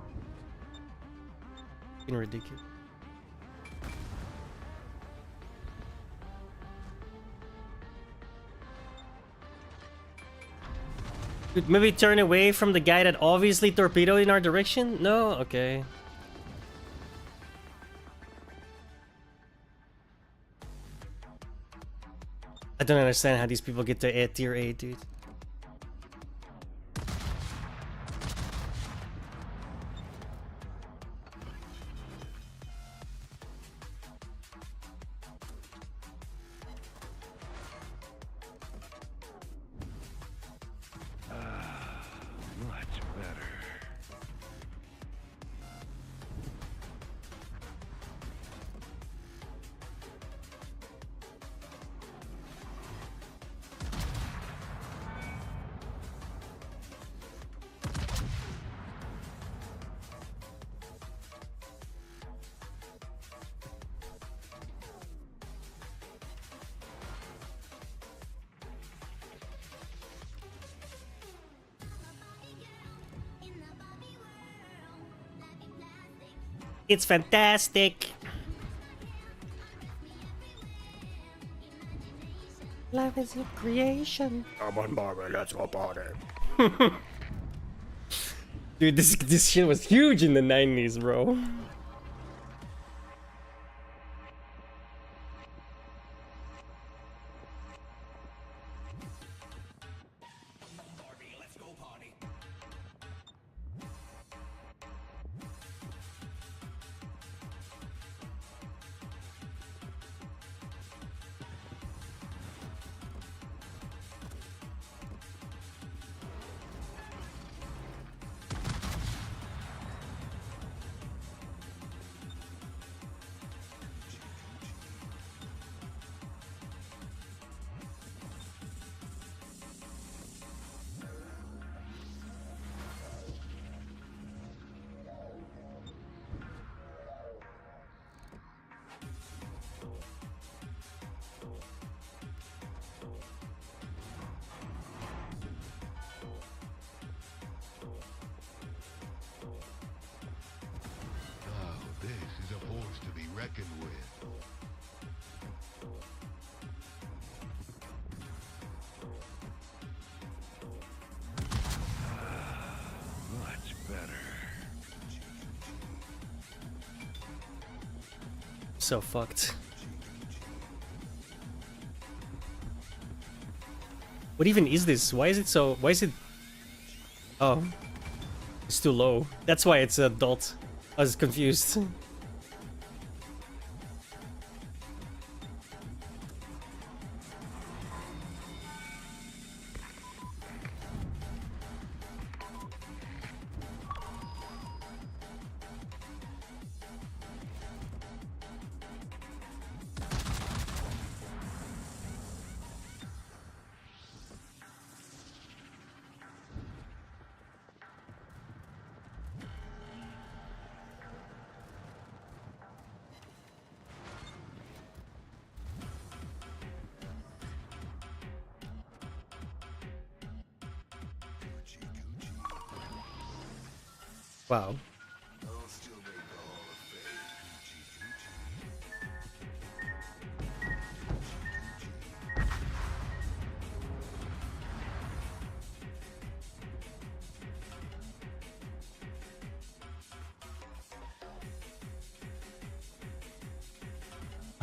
Fucking ridiculous. Dude, maybe turn away from the guy that obviously torpedoed in our direction? No? Okay. I don't understand how these people get to tier 8, dude. Much better. It's fantastic. Life is a creation. Come on, Barbara, let's go party. Dude, this shit was huge in the 90s, bro. Oh, this is a force to be reckoned with. Much better. So fucked. What even is this? Why is it so... Why is it... Oh. It's too low. That's why it's adult. I was confused. Wow. I'll still make the Hall of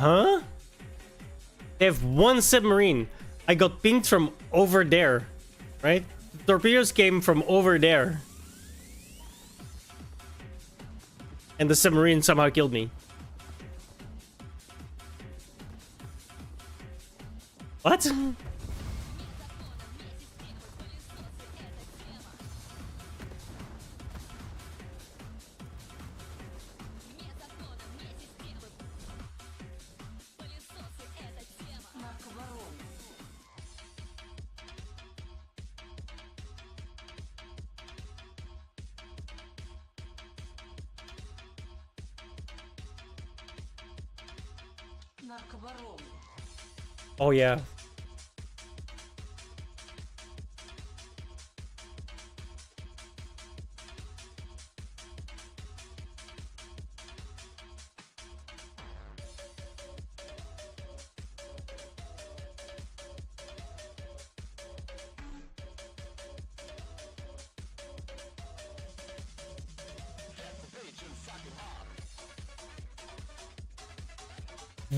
Fame. Huh? They have one submarine. I got pinged from over there. Right? Torpedoes came from over there. And the submarine somehow killed me. What? Oh yeah.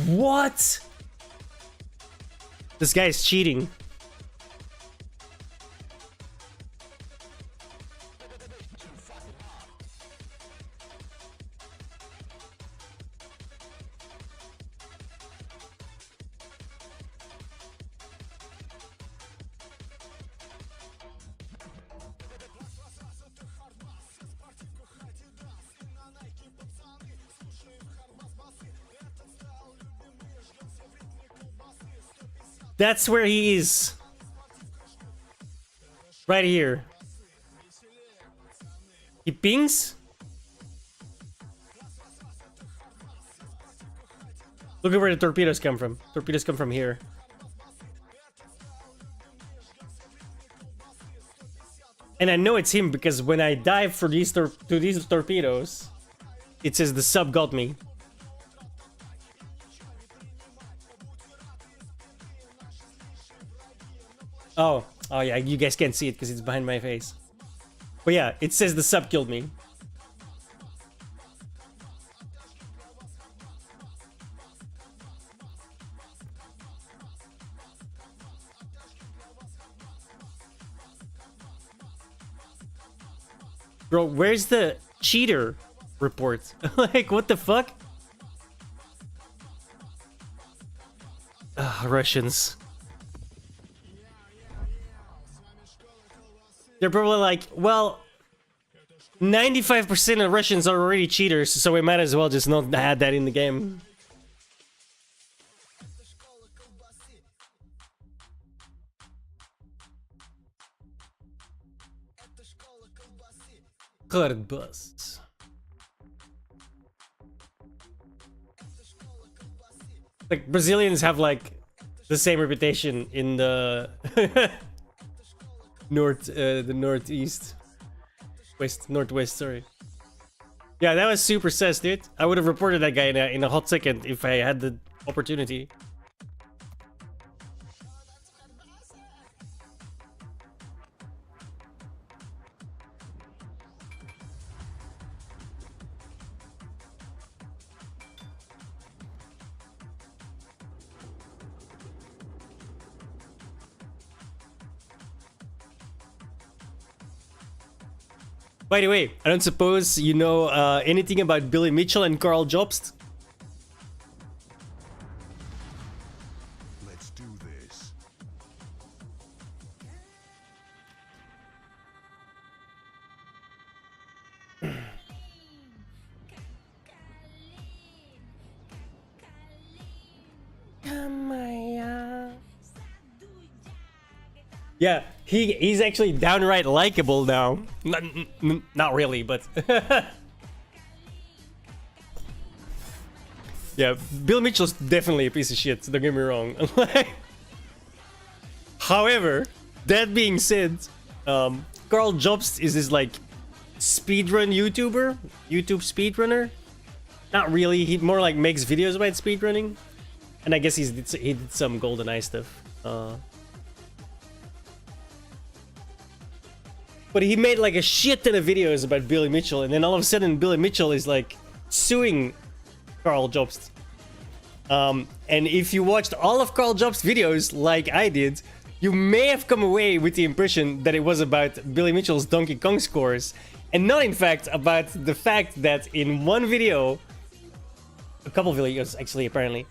What? This guy's cheating. That's where he is. Right here. He pings. Look at where the torpedoes come from. Torpedoes come from here. And I know it's him because when I dive for these to these torpedoes, It says the sub got me. Oh yeah, you guys can't see it because it's behind my face. But yeah, it says the sub killed me. Bro, where's the cheater report? Like, what the fuck? Russians. They're probably like, well, 95% of Russians are already cheaters, so we might as well just not add that in the game. Hard bus. Like, Brazilians have like the same reputation in the the northeast, northwest. Sorry. Yeah, that was super sus, dude. I would have reported that guy in a hot second if I had the opportunity. By the way, I don't suppose you know anything about Billy Mitchell and Carl Jobst? Let's do this. Yeah, he's actually downright likable now. Not really, but yeah, Bill Mitchell's definitely a piece of shit. Don't get me wrong. However, that being said, Carl Jobst is this like speedrun YouTuber, YouTube speedrunner. Not really. He more like makes videos about speedrunning, and I guess he did some GoldenEye stuff. But he made like a shit ton of videos about Billy Mitchell, and then all of a sudden Billy Mitchell is like suing Carl Jobst. And if you watched all of Carl Jobst's videos like I did, you may have come away with the impression that it was about Billy Mitchell's Donkey Kong scores, and not in fact about the fact that in one video, a couple videos actually apparently,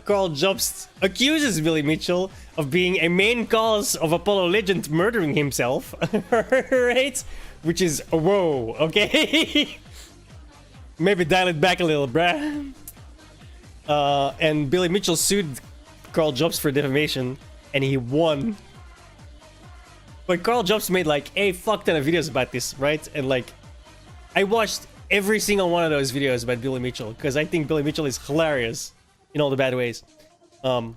Carl Jobst accuses Billy Mitchell of being a main cause of Apollo Legend murdering himself, right? Which is, whoa, okay? Maybe dial it back a little, bruh. And Billy Mitchell sued Carl Jobst for defamation, and he won. But Carl Jobst made like a fuck ton of videos about this, right? And like, I watched every single one of those videos about Billy Mitchell, because I think Billy Mitchell is hilarious in all the bad ways. And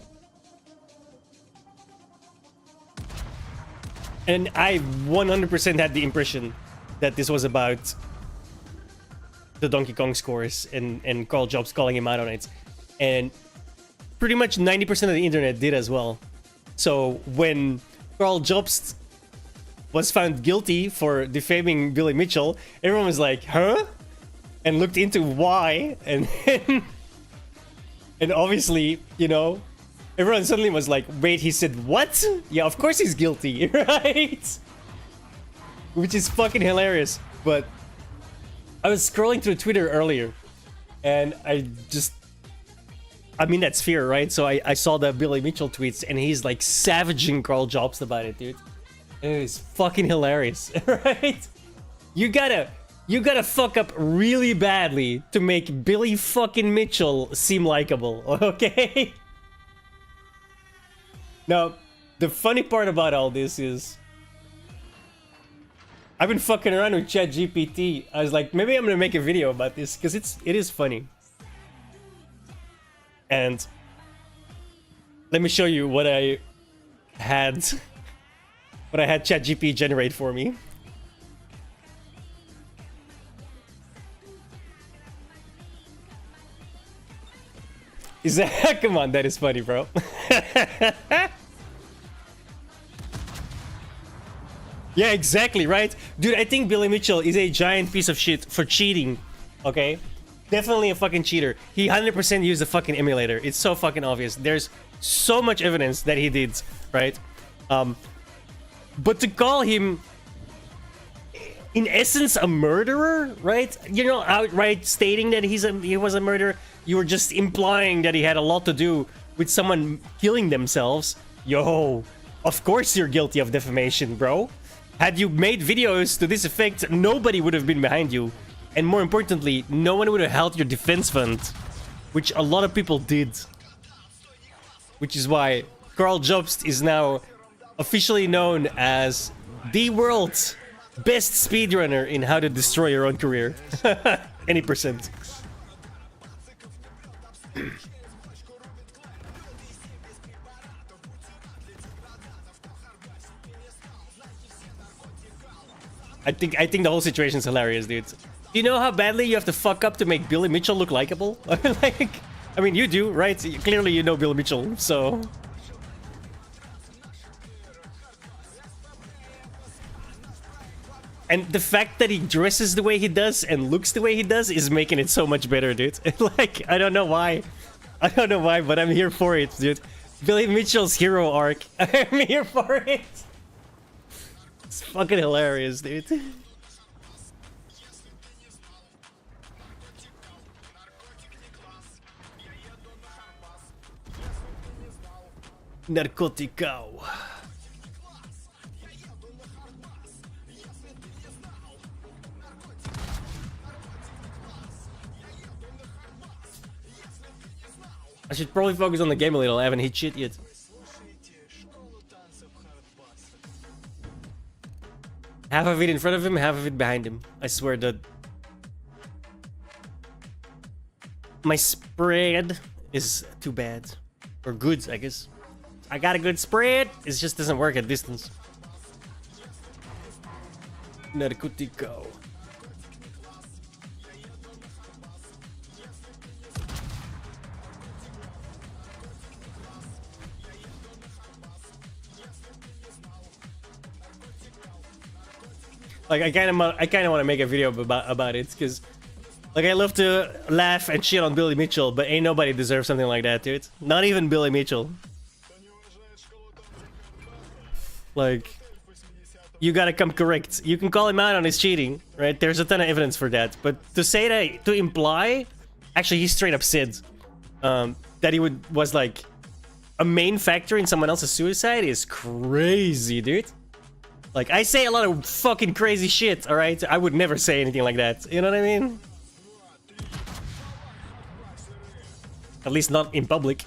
I 100% had the impression that this was about the Donkey Kong scores and Carl Jobst calling him out on it. And pretty much 90% of the internet did as well. So when Carl Jobst was found guilty for defaming Billy Mitchell, everyone was like, huh? And looked into why, and and obviously, you know, everyone suddenly was like, wait, he said what? Yeah, of course he's guilty, right? Which is fucking hilarious. But I was scrolling through Twitter earlier, and I mean, that's fear, right? So I saw the Billy Mitchell tweets, and he's like savaging Carl Jobst about it, dude. It is fucking hilarious, right? You gotta fuck up really badly to make Billy fucking Mitchell seem likable, okay? Now, the funny part about all this is I've been fucking around with ChatGPT. I was like, maybe I'm gonna make a video about this because it is funny. And let me show you what I had ChatGPT generate for me. Is that come on, that is funny, bro. Yeah, exactly, right? Dude, I think Billy Mitchell is a giant piece of shit for cheating. Okay? Definitely a fucking cheater. He 100% used the fucking emulator. It's so fucking obvious. There's so much evidence that he did, right? But to call him, in essence, a murderer, right? You know, outright stating that he was a murderer, you were just implying that he had a lot to do with someone killing themselves. Yo, of course you're guilty of defamation, bro. Had you made videos to this effect, nobody would have been behind you. And more importantly, no one would have held your defense fund, which a lot of people did. Which is why Carl Jobst is now officially known as the world's best speedrunner in how to destroy your own career. Any percent. I think the whole situation is hilarious, dude. Do you know how badly you have to fuck up to make Billy Mitchell look likable? Like, I mean, you do, right? Clearly you know Billy Mitchell, so... And the fact that he dresses the way he does and looks the way he does is making it so much better, dude. Like, I don't know why. I don't know why, but I'm here for it, dude. Billy Mitchell's hero arc. I'm here for it. It's fucking hilarious, dude. Narcotico. I should probably focus on the game a little. I haven't hit shit yet. Half of it in front of him, half of it behind him. I swear that my spread is too bad. Or good, I guess. I got a good spread. It just doesn't work at distance. Narcotico. Like I kind of want to make a video about it because, like, I love to laugh and shit on Billy Mitchell, but ain't nobody deserves something like that, dude. Not even Billy Mitchell. Like, you gotta come correct. You can call him out on his cheating, right? There's a ton of evidence for that, but to say that, to imply, actually, he straight up said that he was like a main factor in someone else's suicide is crazy, dude. Like, I say a lot of fucking crazy shit, alright? I would never say anything like that. You know what I mean? At least not in public.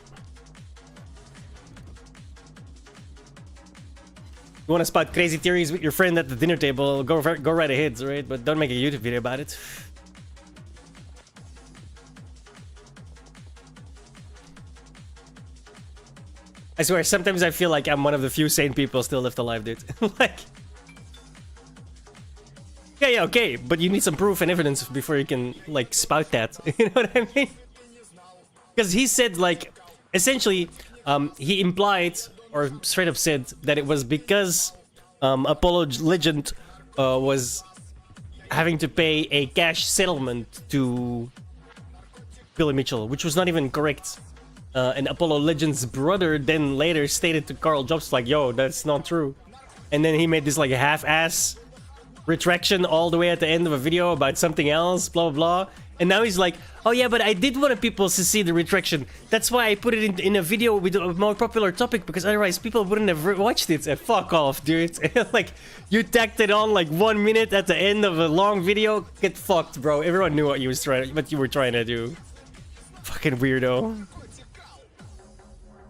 You want to spot crazy theories with your friend at the dinner table, go right ahead, alright? But don't make a YouTube video about it. I swear, sometimes I feel like I'm one of the few sane people still left alive, dude. Like... Yeah, okay, but you need some proof and evidence before you can, like, spout that. You know what I mean? Because he said, like, essentially, he implied, or straight up said, that it was because Apollo Legend was having to pay a cash settlement to Billy Mitchell, which was not even correct. And Apollo Legend's brother then later stated to Carl Jobst, like, yo, that's not true. And then he made this, like, half-ass retraction all the way at the end of a video about something else, blah, blah, blah. And now he's like, oh yeah, but I did want people to see the retraction. That's why I put it in a video with a more popular topic, because otherwise people wouldn't have watched it. And fuck off, dude. Like, you tacked it on like 1 minute at the end of a long video. Get fucked, bro. Everyone knew what you were trying to do. Fucking weirdo.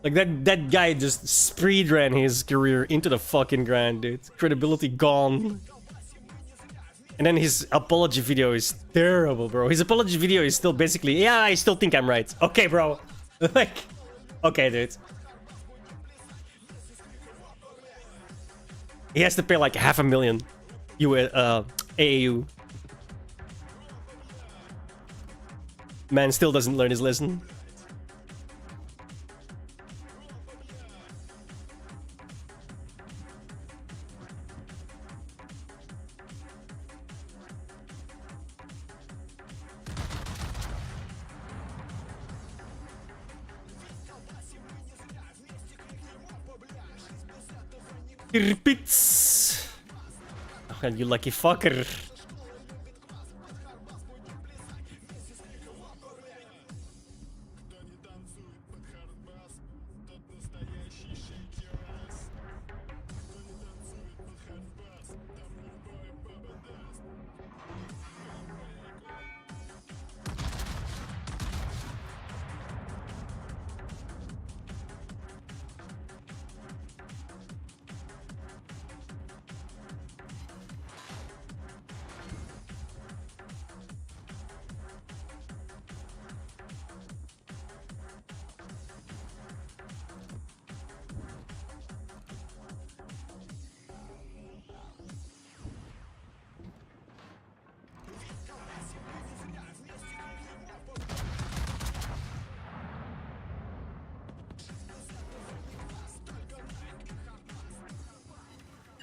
Like, that guy just speed ran his career into the fucking ground, dude. Credibility gone. And then his apology video is terrible, bro. His apology video is still basically, yeah, I still think I'm right. Okay, bro. Like, okay, dude. He has to pay like $500,000 AAU. Man still doesn't learn his lesson. Tirpitz. Oh, you lucky fucker.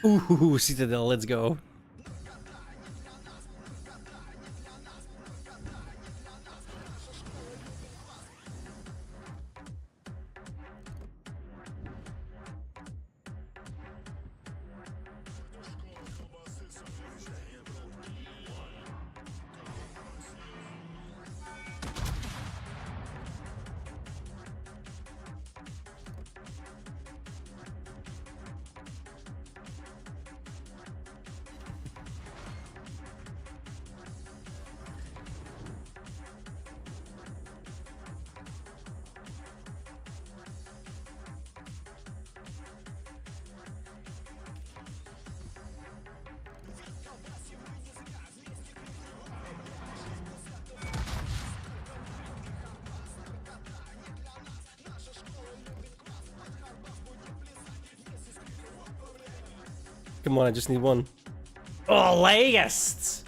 Ooh, Citadel, let's go. Come on, I just need one. Oh, latest!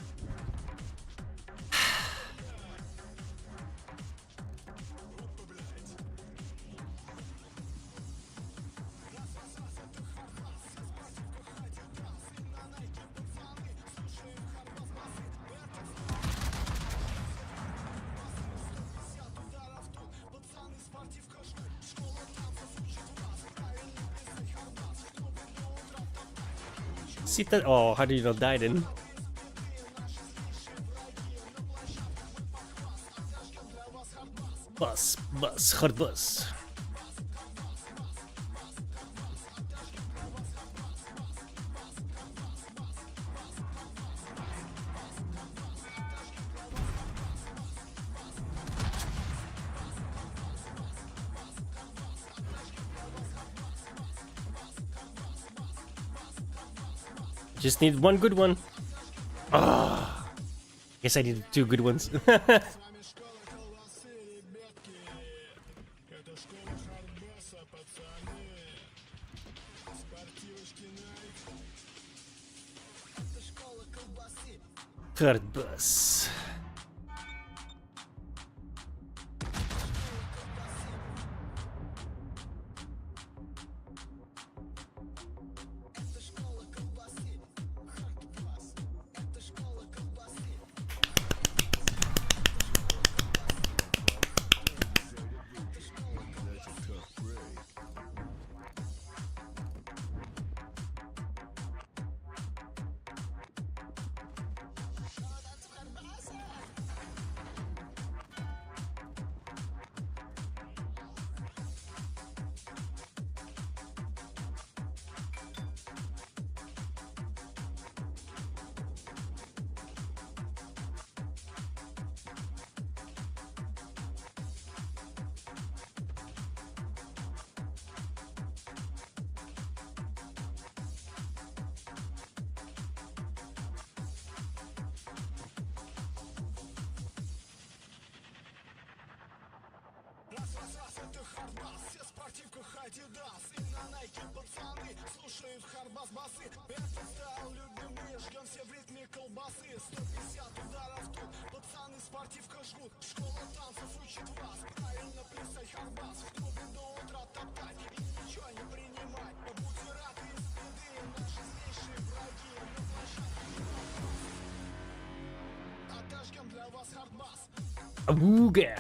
Citadel. Oh, how did you not die then? Bus, hard bus. Just need one good one. Ah, guess I needed two good ones. Hard bus. Awooga.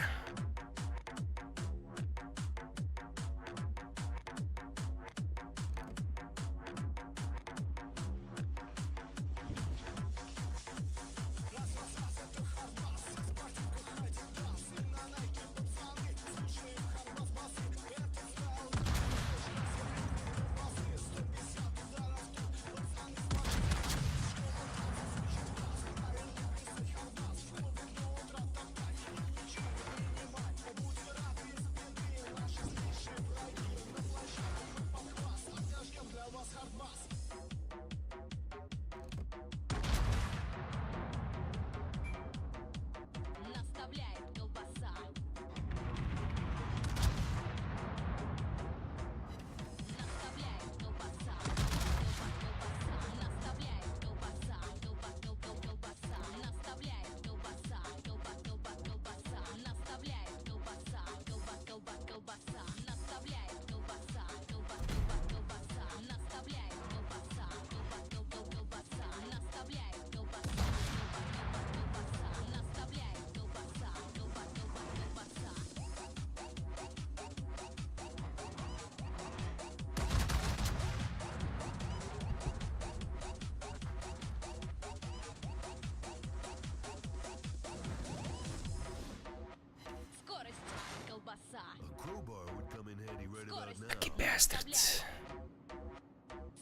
Bastards.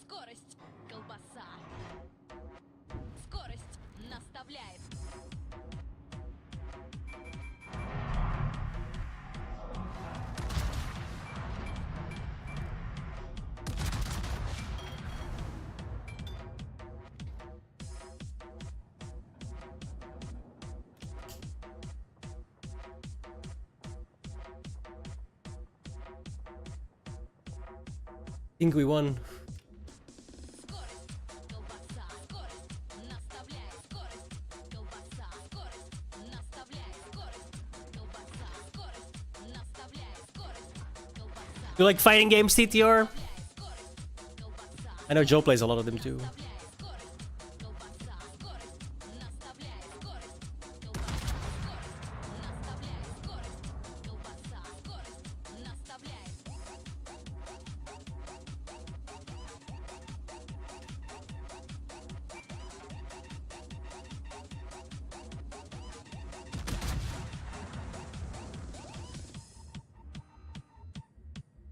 Скорость, колбаса. Скорость наставляет. Think we won. Скорость, колбаса. Скорость наставляет. Скорость, колбаса. Скорость наставляет. Скорость, колбаса. Скорость наставляет. Скорость, колбаса. You like fighting games, TTR? I know Joe plays a lot of them too.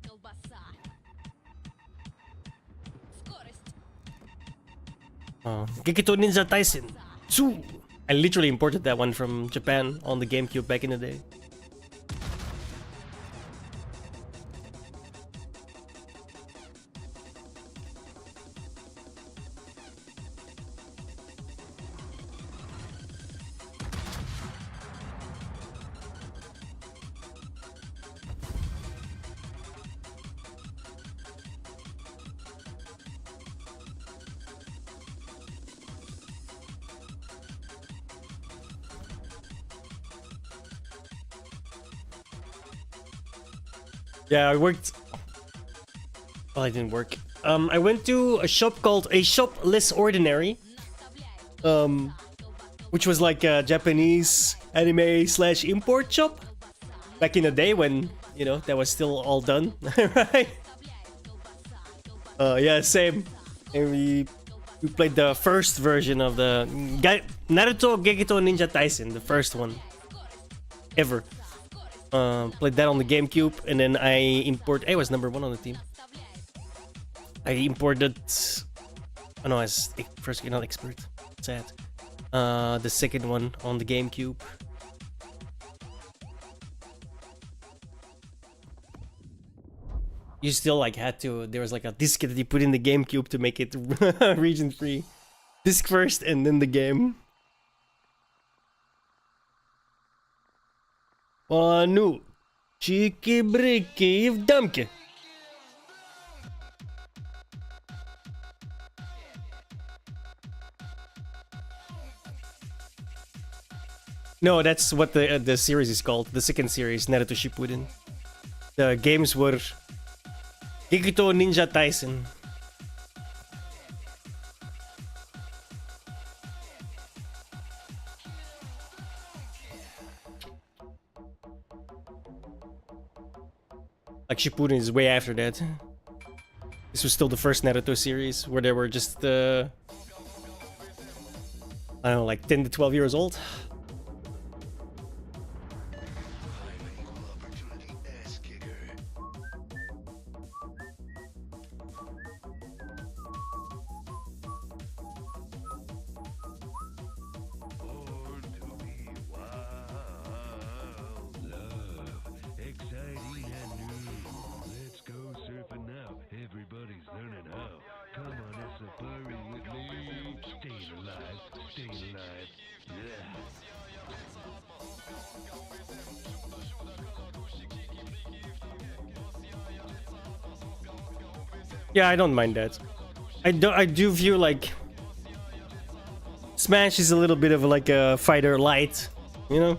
Колбаса. Скорость. Gekito Ninja Tyson 2. I literally imported that one from Japan on the GameCube back in the day. Yeah, I worked. Well, it didn't work. I went to a shop called A Shop Less Ordinary, which was like a Japanese anime slash import shop back in the day when, you know, that was still all done, right? Yeah, same. And we played the first version of the Naruto Gekito Ninja Tyson, the first one ever. Played that on the GameCube, and then I was number 1 on the team. I imported. Oh no, as first, not expert. Sad. The second one on the GameCube. You still like had to. There was like a disc that you put in the GameCube to make it region free. Disc first, and then the game. Ну, чики-брики и в дамке. No, that's what the series is called. The second series, Naruto Shippuden. The games were Gekito Ninja Tyson. Like Shippuden is way after that. This was still the first Naruto series where they were just I don't know, like 10 to 12 years old. Yeah, I don't mind that. I do view like Smash is a little bit of like a fighter light, you know?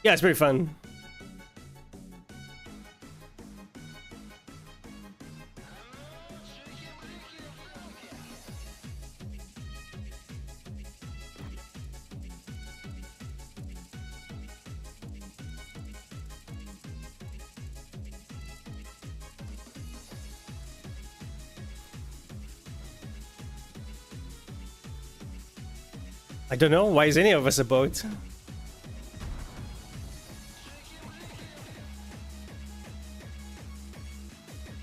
Yeah, it's pretty fun. I don't know. Why is any of us a boat?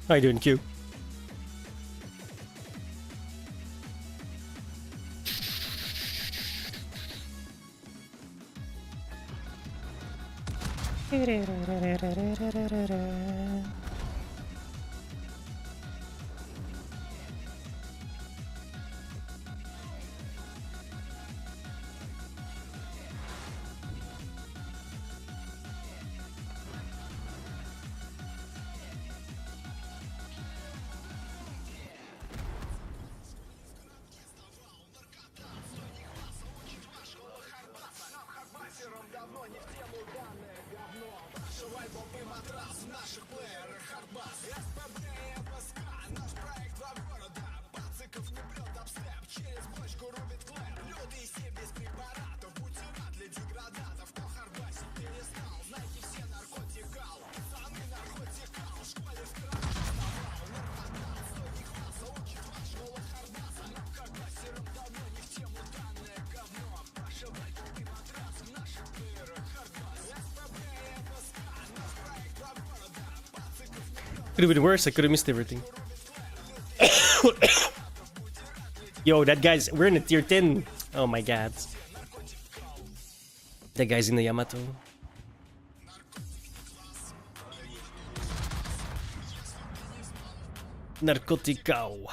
How you doing, Q? Could have been worse. I could have missed everything. Yo, that guy's... We're in a tier 10. Oh my god. That guy's in the Yamato. Narkotikao.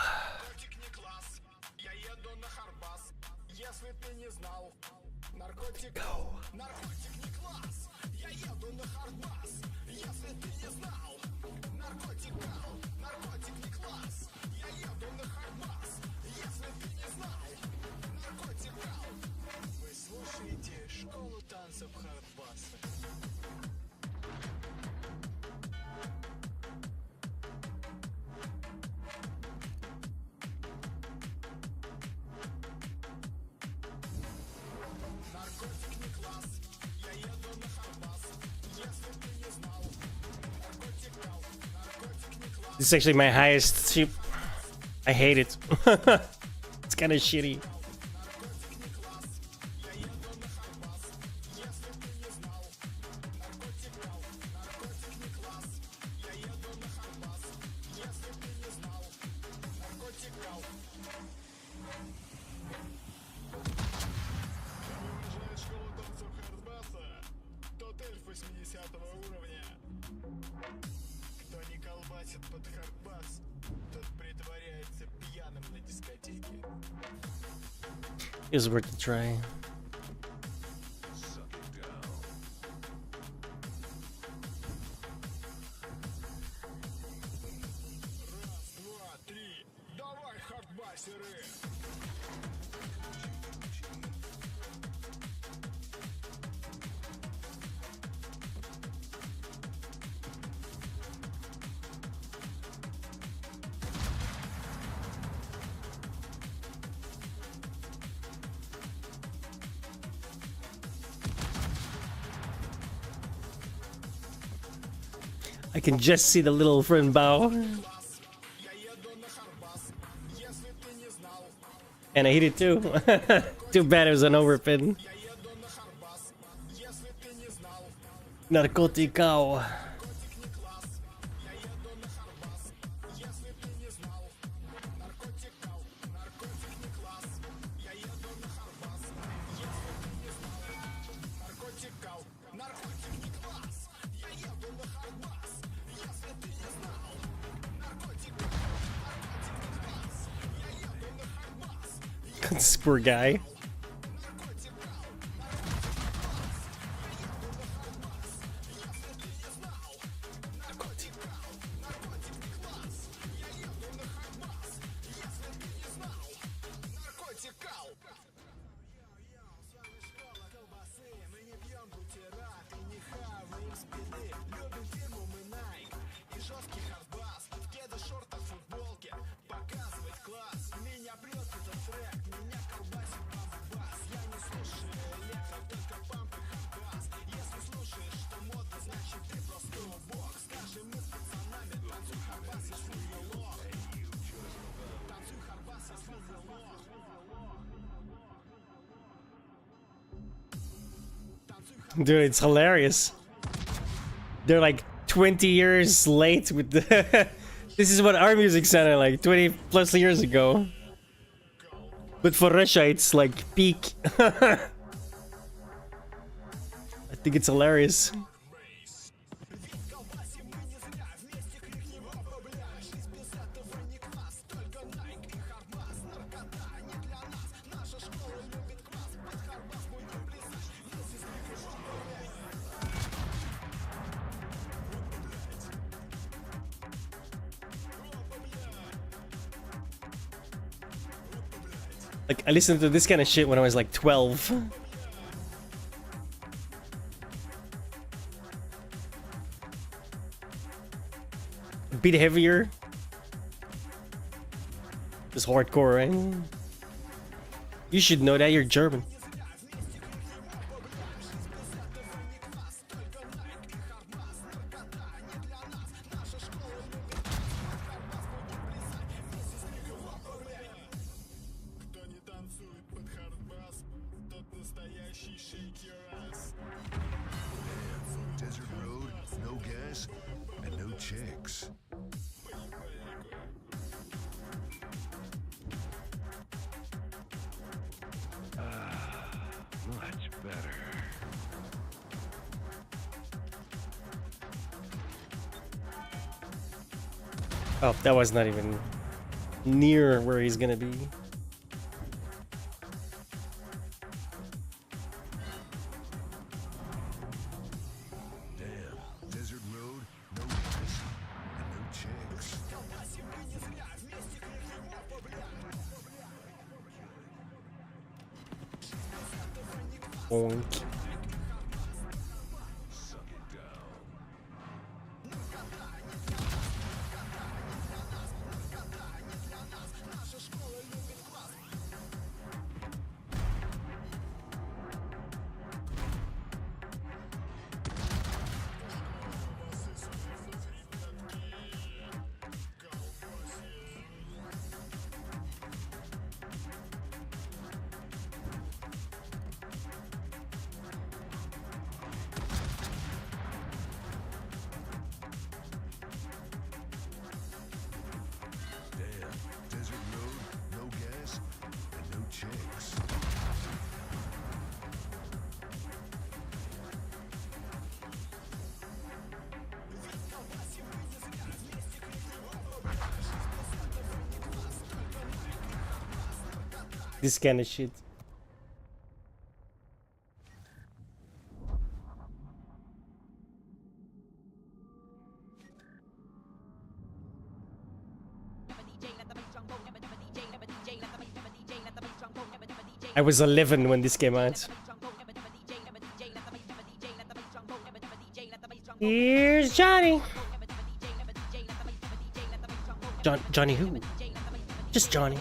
This is actually my highest ship. I hate it. It's kind of shitty. It was worth a try. I can just see the little friend bow. And I hit it too. Too bad it was an overpin. Narkotikao. This poor guy. Dude, it's hilarious. They're like 20 years late with the... This is what our music sounded like 20 plus years ago. But for Russia, it's like peak. I think it's hilarious. Like, I listened to this kind of shit when I was like 12. A bit heavier. Just hardcore, right? You should know that, you're German. Desert road, no gas, and no chicks. Much better. Oh, that was not even near where he's gonna be. Damn, desert road, no gas, and no chicks. Boink. Suck it down. Damn, desert road, no gas, and no chicks. This kind of shit. I was 11 when this came out. Here's Johnny. Johnny who? Just Johnny.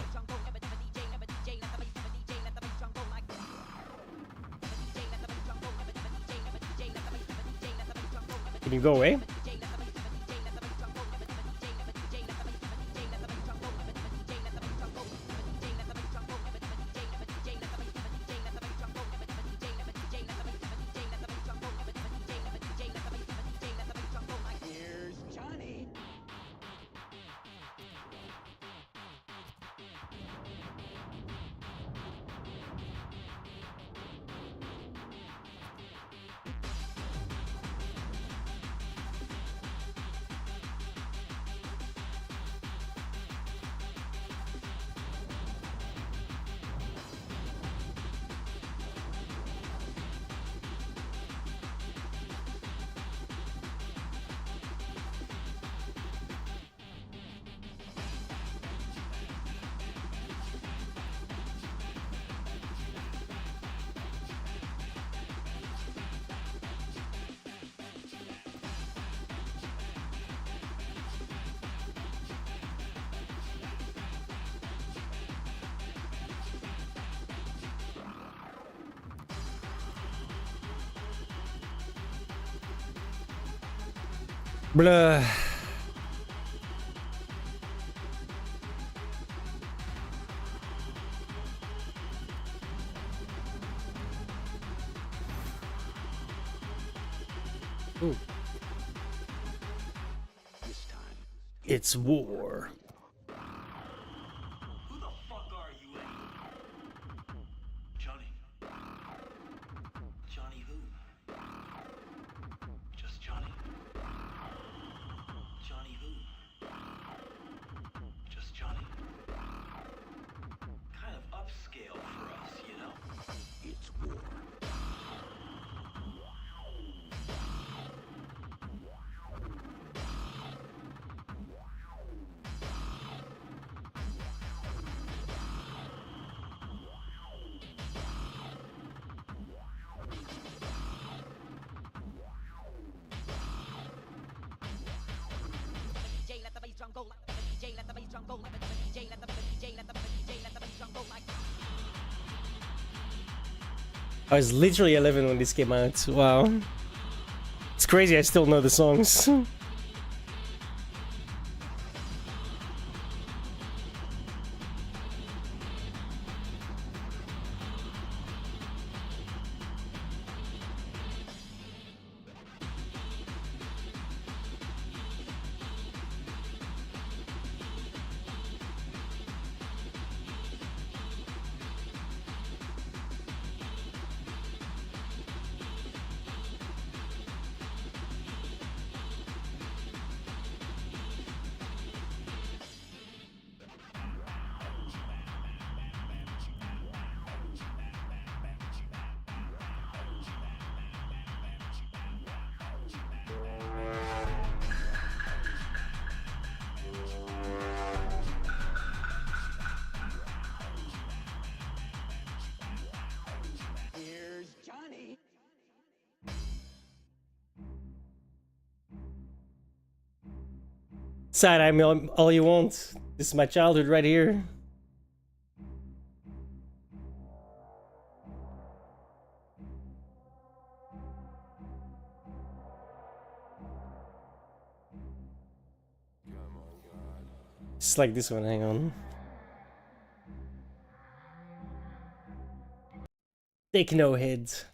Can you go away? Blah. Ooh. It's war. Who the fuck are you anyway? Johnny. Johnny who? Just Johnny. Johnny who? Just Johnny. Kind of upscale for us, you know? It's war. DJ let the bass drum go like the DJ let the bass drum go like the DJ let the DJ let the DJ let the bass drum go like I was literally 11 when this came out. Wow. It's crazy I still know the songs. Here's Johnny. Side eye me all you want. This is my childhood right here. It's like this one, hang on. Take no heads.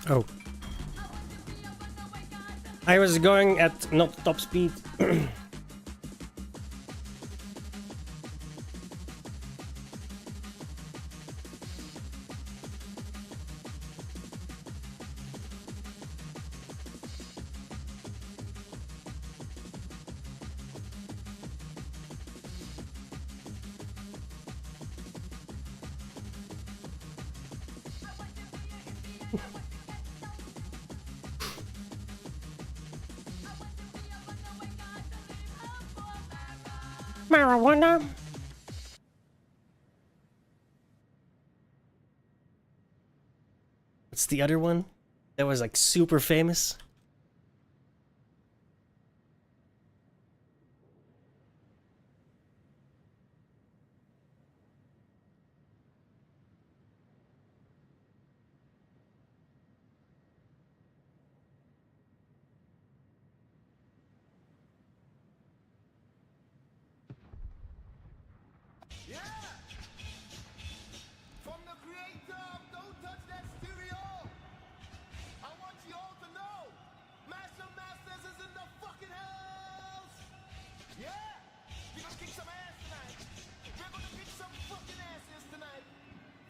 Oh. I was going at not top speed. Marijuana. What's the other one that was like super famous? From the creator of Don't Touch That Stereo, I want you all to know, Master Masters is in the fucking house! Yeah! We're gonna kick some ass tonight. We're gonna kick some fucking asses tonight.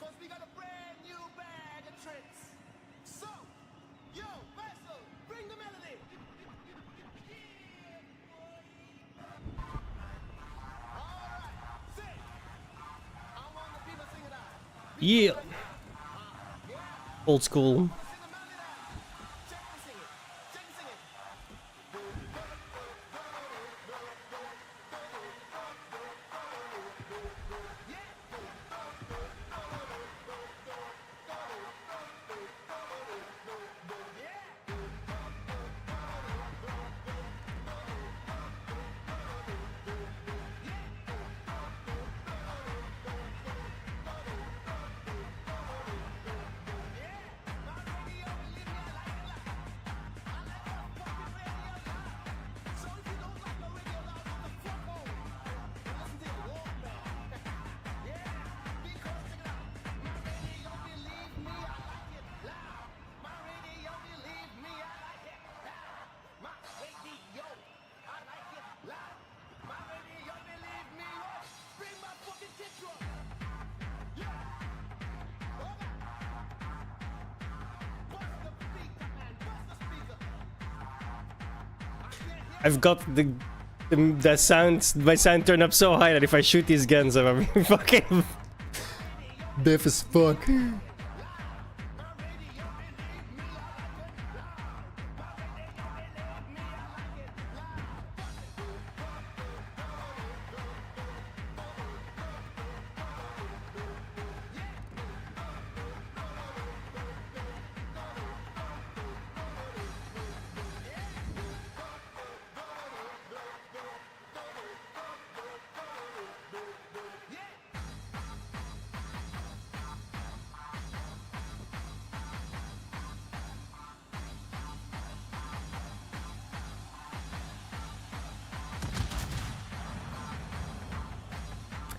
Cause we got a brand new bag of tricks. So, yo, Master, bring the melody! Alright, sing! I want the people sing it out. Yeah. Old school. I've got the sounds, my sound turned up so high that if I shoot these guns, I'm fucking deaf as fuck.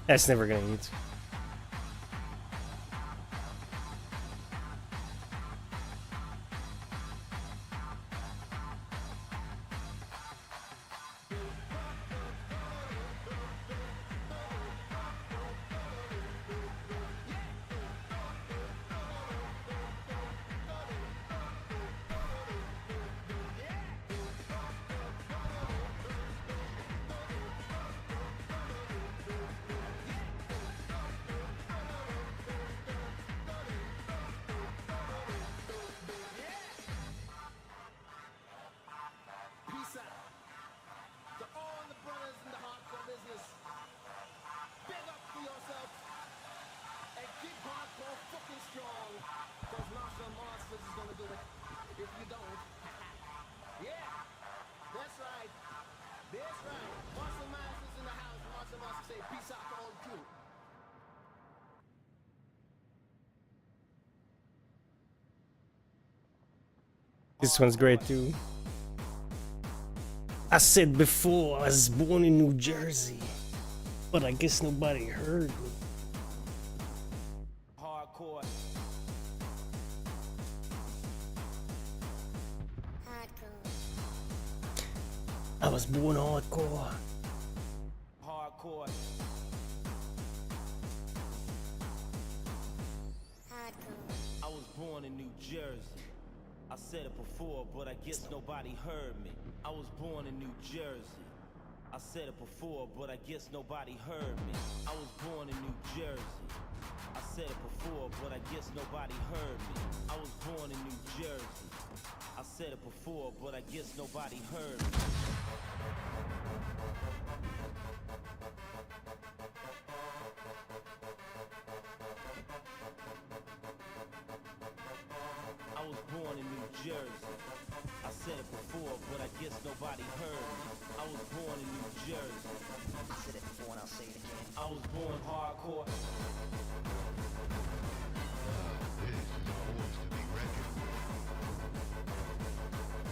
That's never gonna eat. This one's great too. I said before I was born in New Jersey, but I guess nobody heard me. Hardcore. born hardcore. Hardcore. I was born in New Jersey. I said it before, but I guess nobody heard me. I was born in New Jersey. I said it before, but I guess nobody heard me. I was born in New Jersey. I said it before, but I guess nobody heard me. I was born in New Jersey. I said it before, but I guess nobody heard me. I was born in New Jersey. I said it before, but I guess nobody heard me. I was born in New Jersey. I said it before and I'll say it again. I was born hardcore.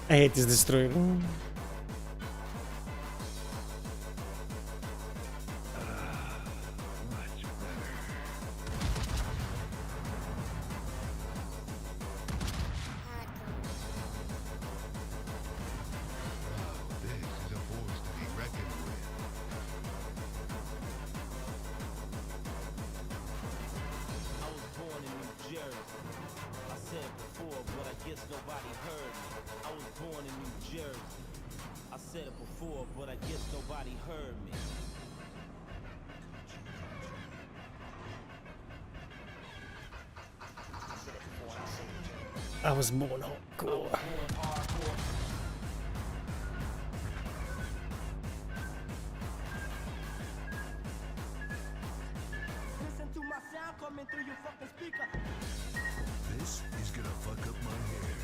I hate this destroyer. I was born in New Jersey. I said it before, but I guess nobody heard me. I was born in New Jersey. I said it before, but I guess nobody heard me. I was born hardcore. Listen to my sound coming through your fucking speaker. This is gonna fuck up my hair.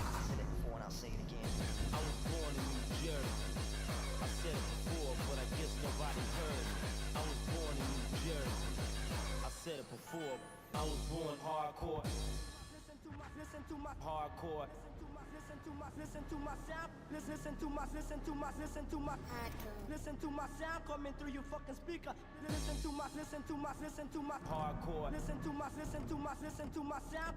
I said it before and I'll say it again. I was born in New Jersey. I said it before, but I guess nobody heard me. I was born in New Jersey. I said it before. I was born hardcore. Listen to my Hardcore. listen to my sound. Listen to my sound coming through your fucking speaker. Listen to my Hardcore. listen to my sound.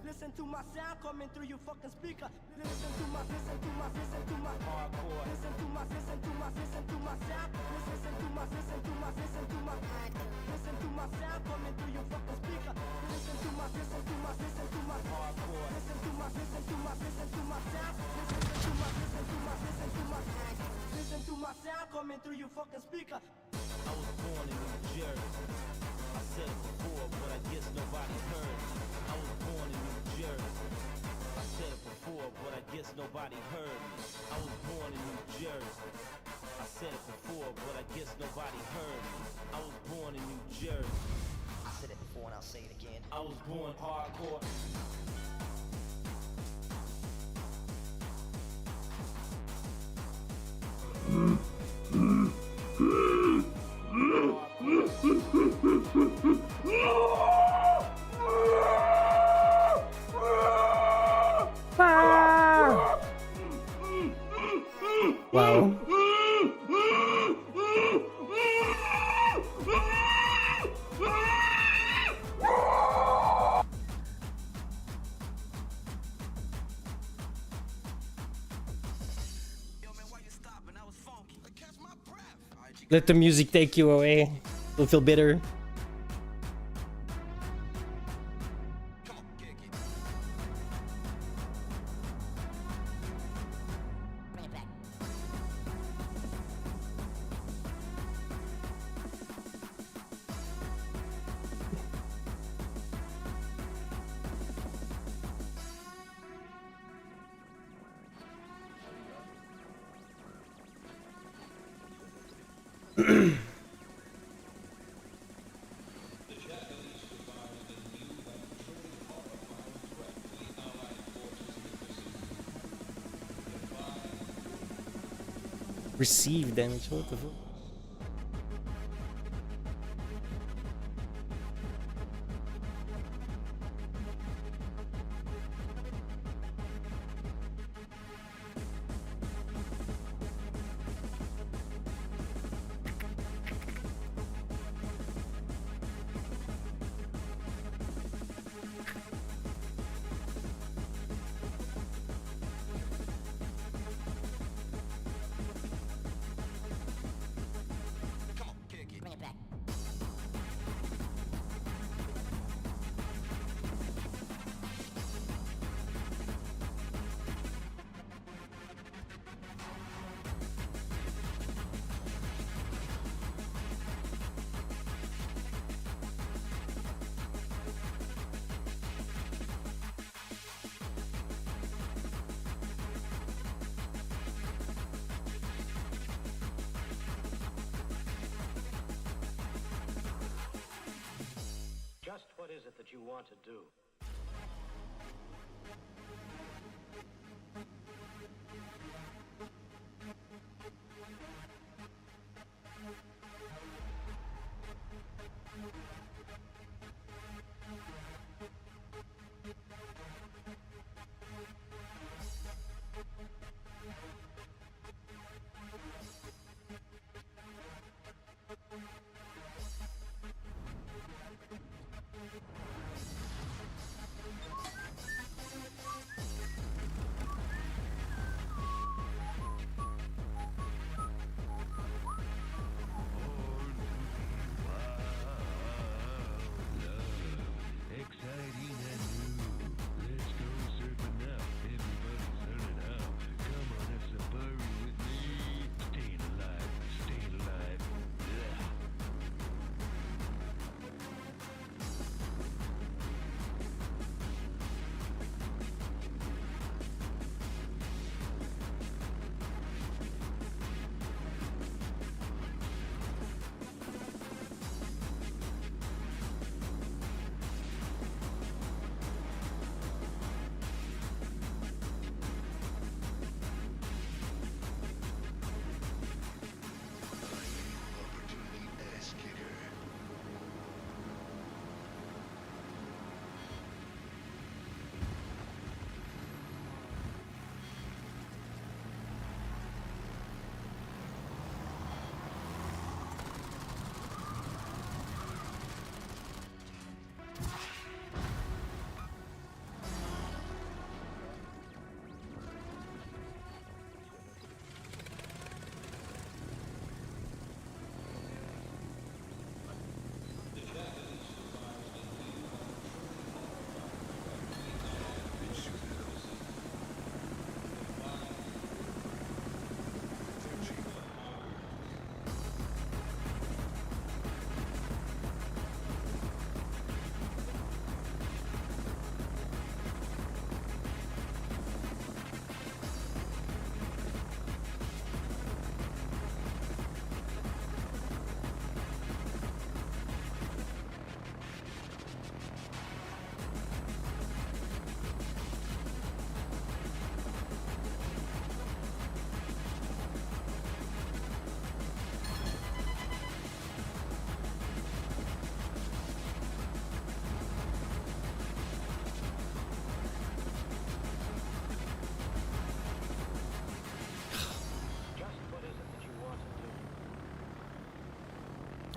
Listen to my sound coming through your fucking speaker. Listen to my Hardcore. listen to my sound. Listen to my sound coming through your fucking speaker. Listen to my Hardcore. listen to my sound. Listen to my sound coming through your fucking speaker. I was born in New Jersey. I said it before, but I guess nobody heard me. I was born in New Jersey. I said it before, but I guess nobody heard me. I was born in New Jersey. I said it before, but I guess nobody heard me. I was born in New Jersey. I said it before and I'll say it again. I was born hardcore. Wow. Let the music take you away. You'll feel bitter. Bring it back. Receive damage. What the fuck? that you want to do? Exciting and new. Let's go surfing now. Everybody's learning how. Come on a safari with me. Staying alive, staying alive. Yeah. Opportunity ass kicker.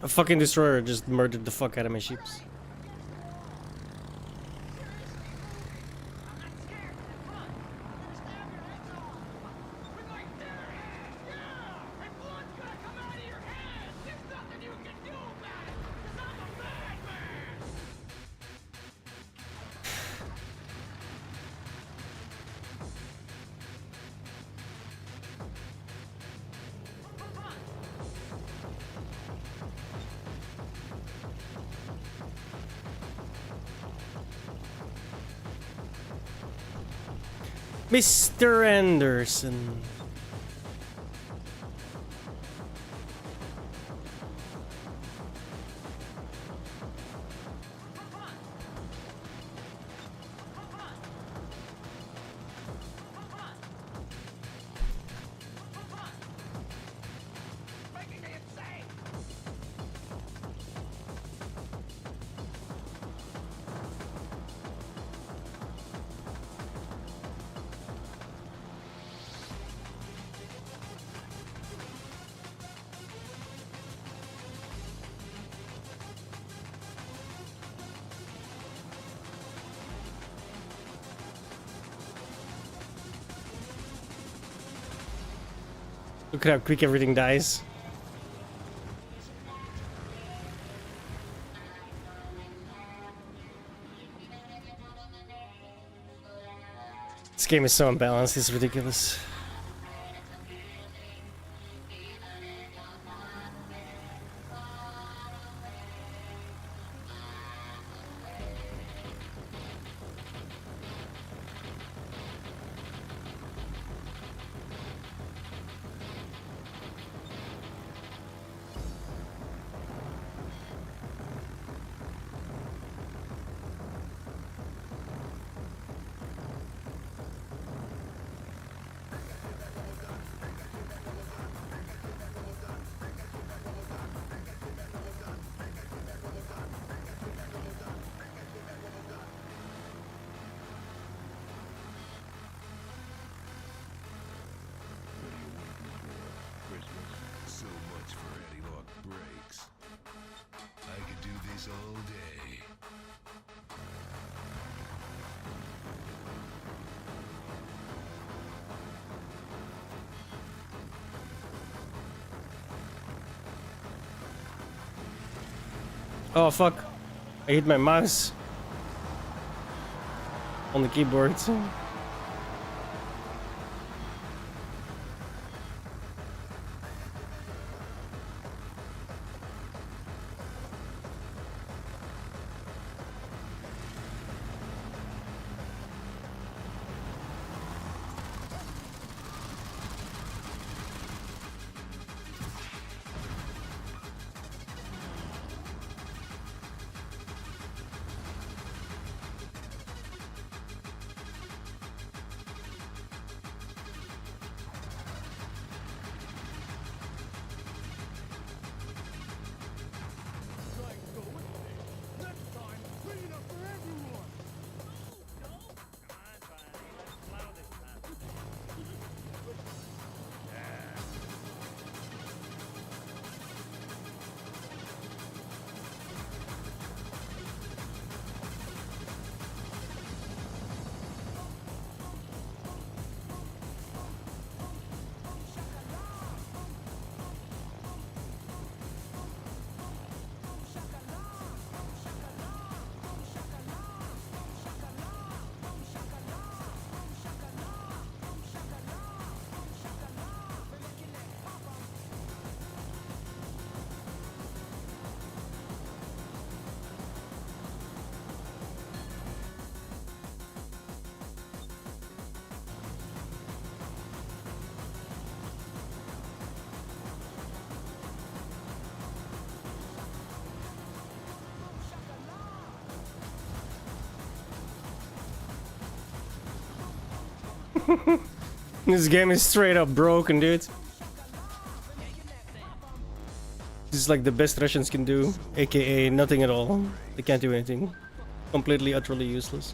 A fucking destroyer just murdered the fuck out of my sheeps. Mr. Anderson. Look at how quick everything dies. This game is so unbalanced, it's ridiculous. Oh fuck. I hit my mouse on the keyboard. This game is straight up broken, dude. This is like the best Russians can do, aka nothing at all. They can't do anything. Completely, utterly useless.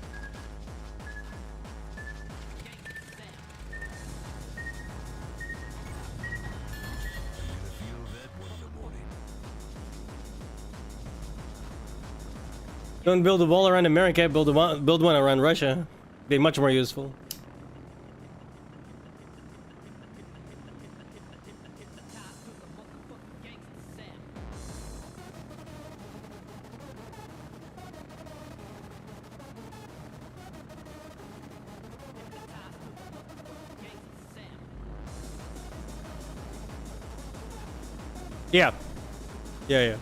Don't build a wall around America, build one around Russia. Be much more useful. Yeah. Yeah.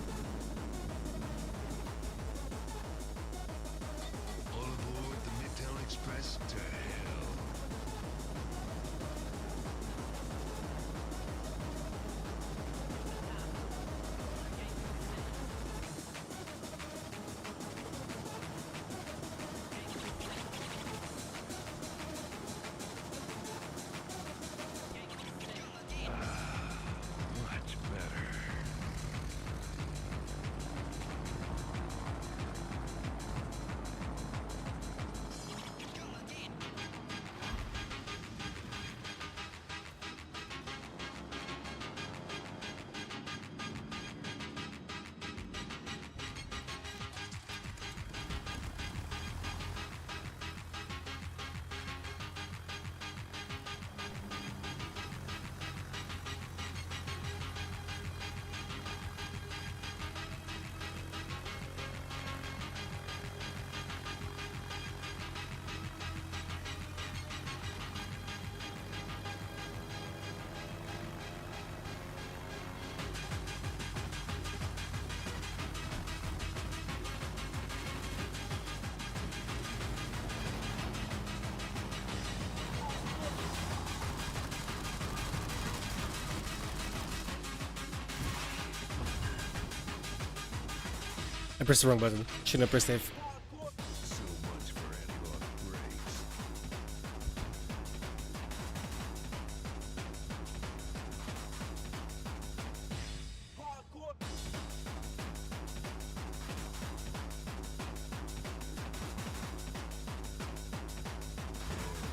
All aboard the Midtown Express to hell. Much better. I pressed the wrong button. Shouldn't have pressed F. So much for analog brakes.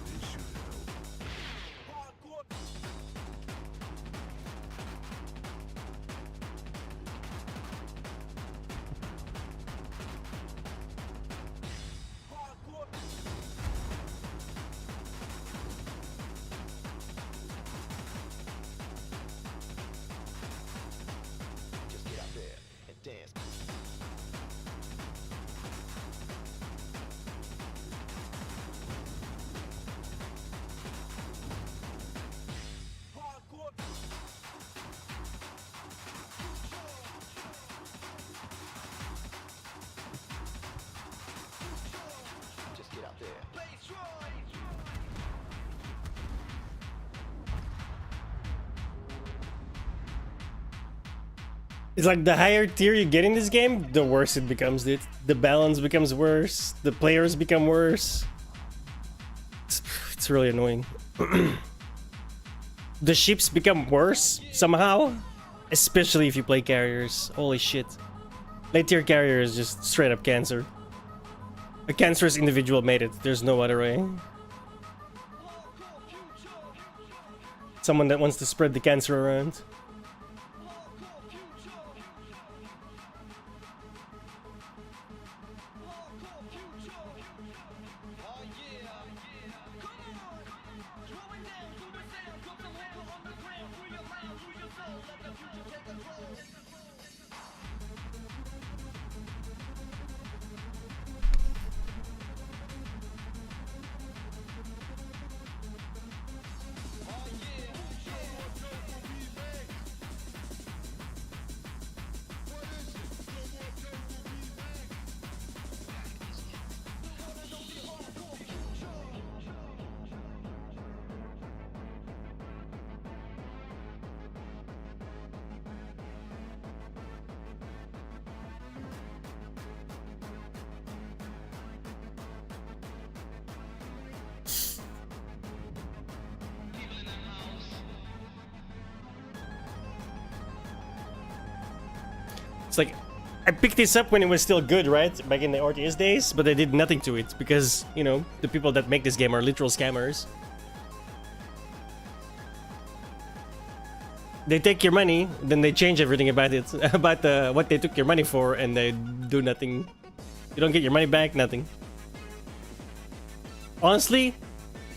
This should help. It's like the higher tier you get in this game, the worse it becomes, dude. The balance becomes worse. The players become worse. It's really annoying. The ships become worse somehow, especially if you play carriers. Holy shit. Late tier carrier is just straight up cancer. A cancerous individual made it. There's no other way. Someone that wants to spread the cancer around. It's like, I picked this up when it was still good, right? Back in the RTS days, but I did nothing to it because, you know, the people that make this game are literal scammers. They take your money, then they change everything about it, about what they took your money for, and they do nothing. You don't get your money back, nothing. Honestly,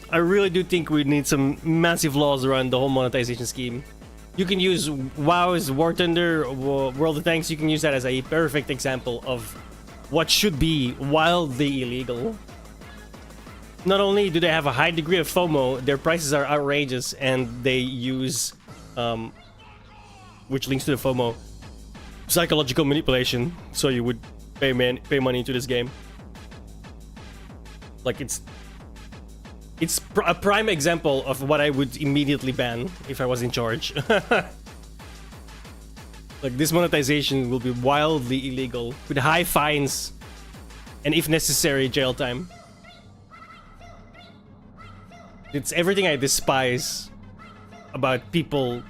I really do think we need some massive laws around the whole monetization scheme. You can use WoW's War Thunder, World of Tanks, you can use that as a perfect example of what should be wildly illegal. Not only do they have a high degree of FOMO, their prices are outrageous, and they use, which links to the FOMO, psychological manipulation, so you would pay money into this game. Like, it's a prime example of what I would immediately ban if I was in charge. Like, this monetization will be wildly illegal with high fines and, if necessary, jail time. It's everything I despise about people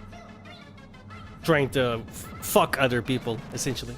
trying to fuck other people, essentially.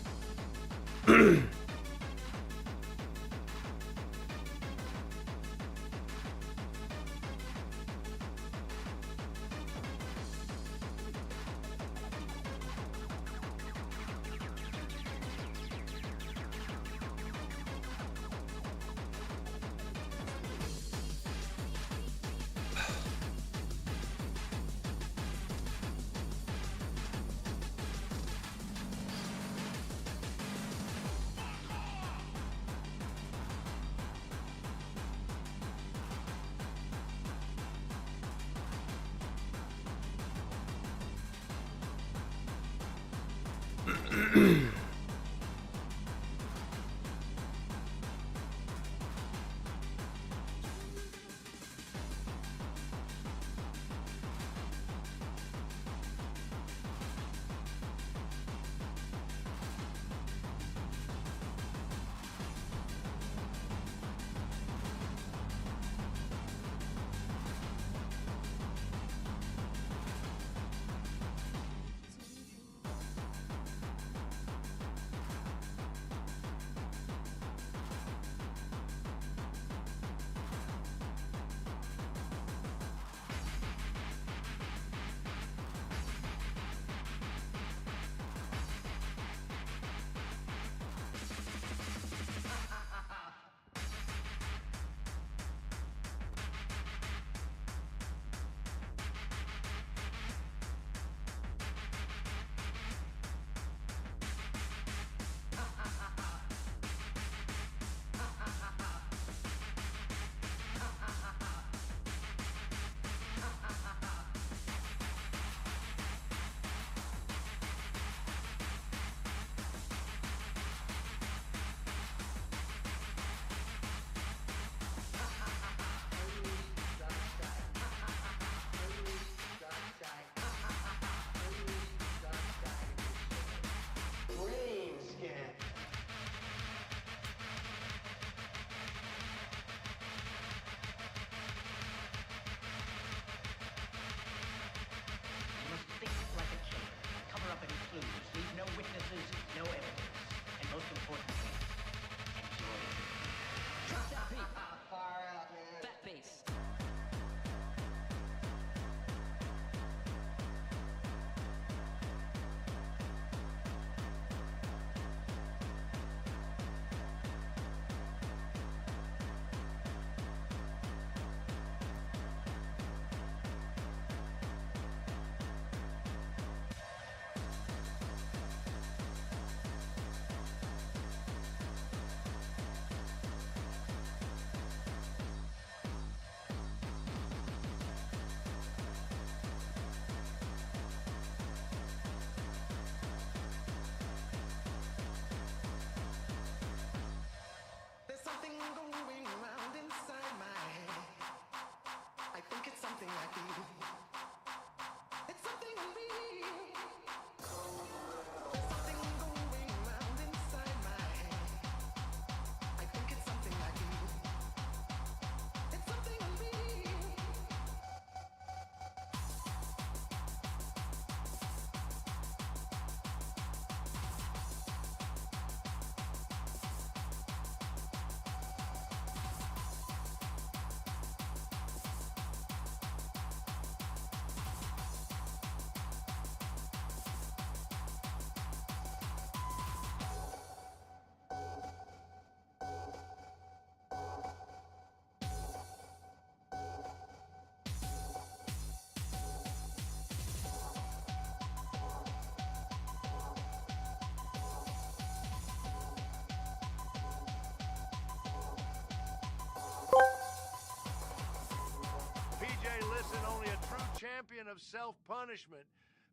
champion of self-punishment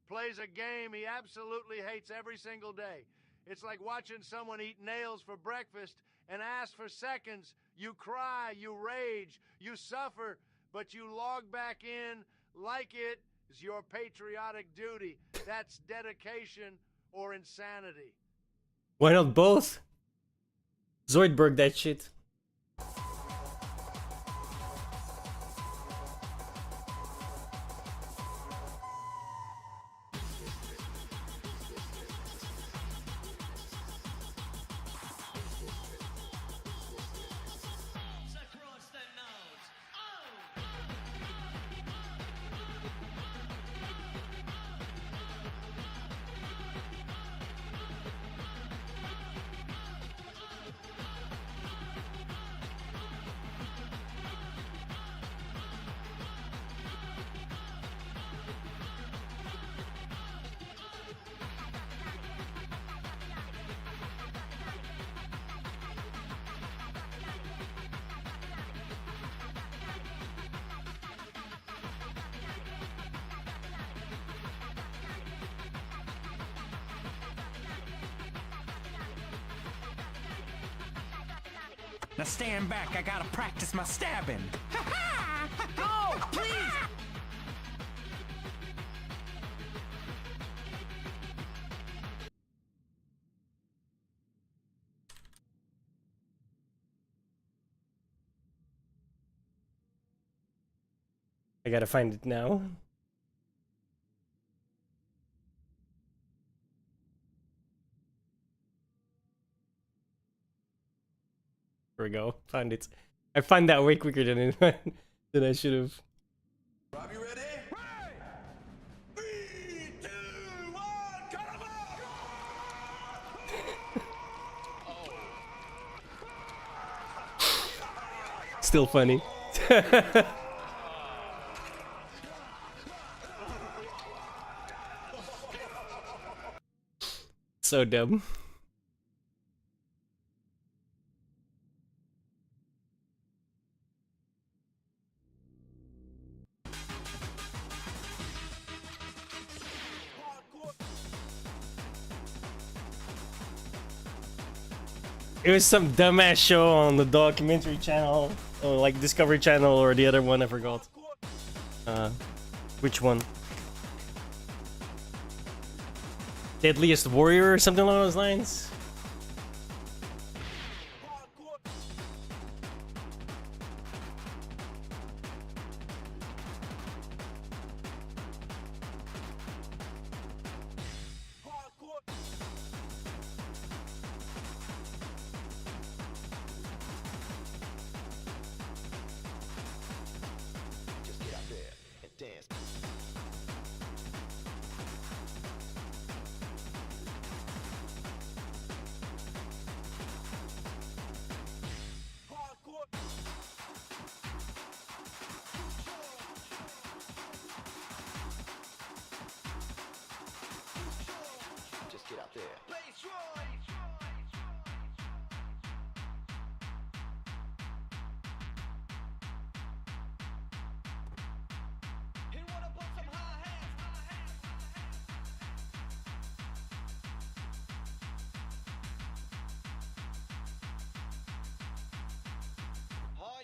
plays a game he absolutely hates every single day. It's like watching someone eat nails for breakfast and ask for seconds. You cry, you rage, you suffer, but you log back in like it is your patriotic duty. That's dedication or insanity. Why not both? Zoidberg that shit. Now stand back, I gotta practice my stabbing. Go, please! I gotta find it now. Here we go. Found it. I found that way quicker than than I should have. Rob, you ready? Ready! 3, 2, 1, cut him off! Still funny. So dumb. It was some dumbass show on the documentary channel, or like Discovery Channel, or the other one, I forgot. Which one? Deadliest Warrior or something along those lines? Just get out there and dance. Just get out there. Oh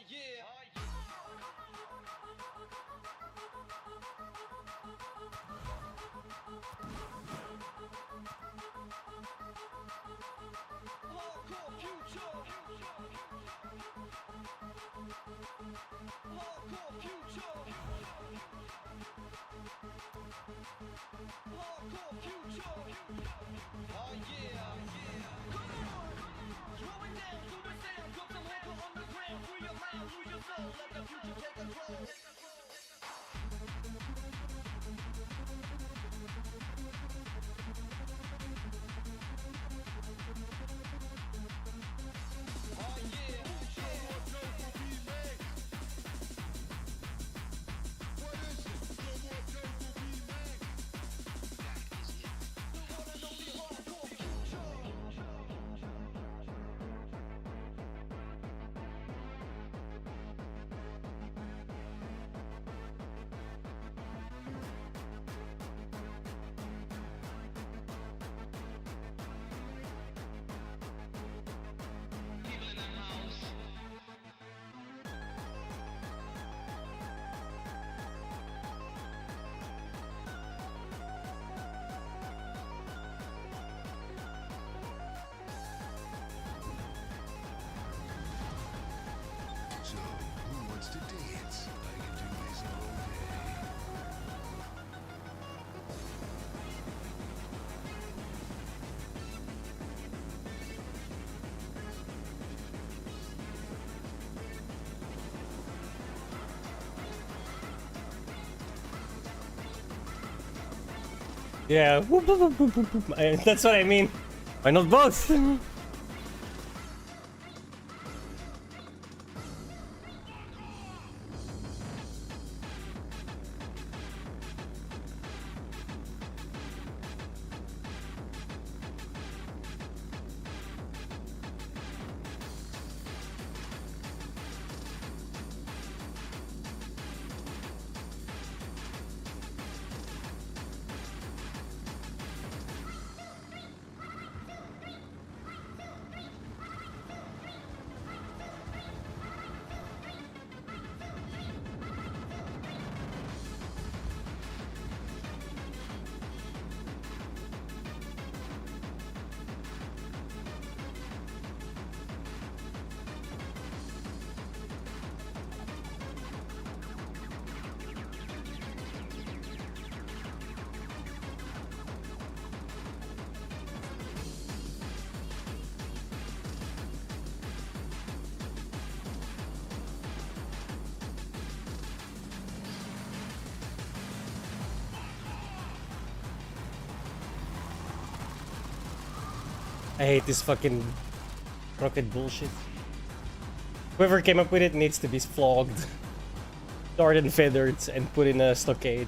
So, who wants to dance? I can do this all day. Yeah, whoop, whoop, whoop, whoop, whoop, whoop. That's what I mean. Why not both? I hate this fucking rocket bullshit. Whoever came up with it needs to be flogged, tarred and feathered, and put in a stockade.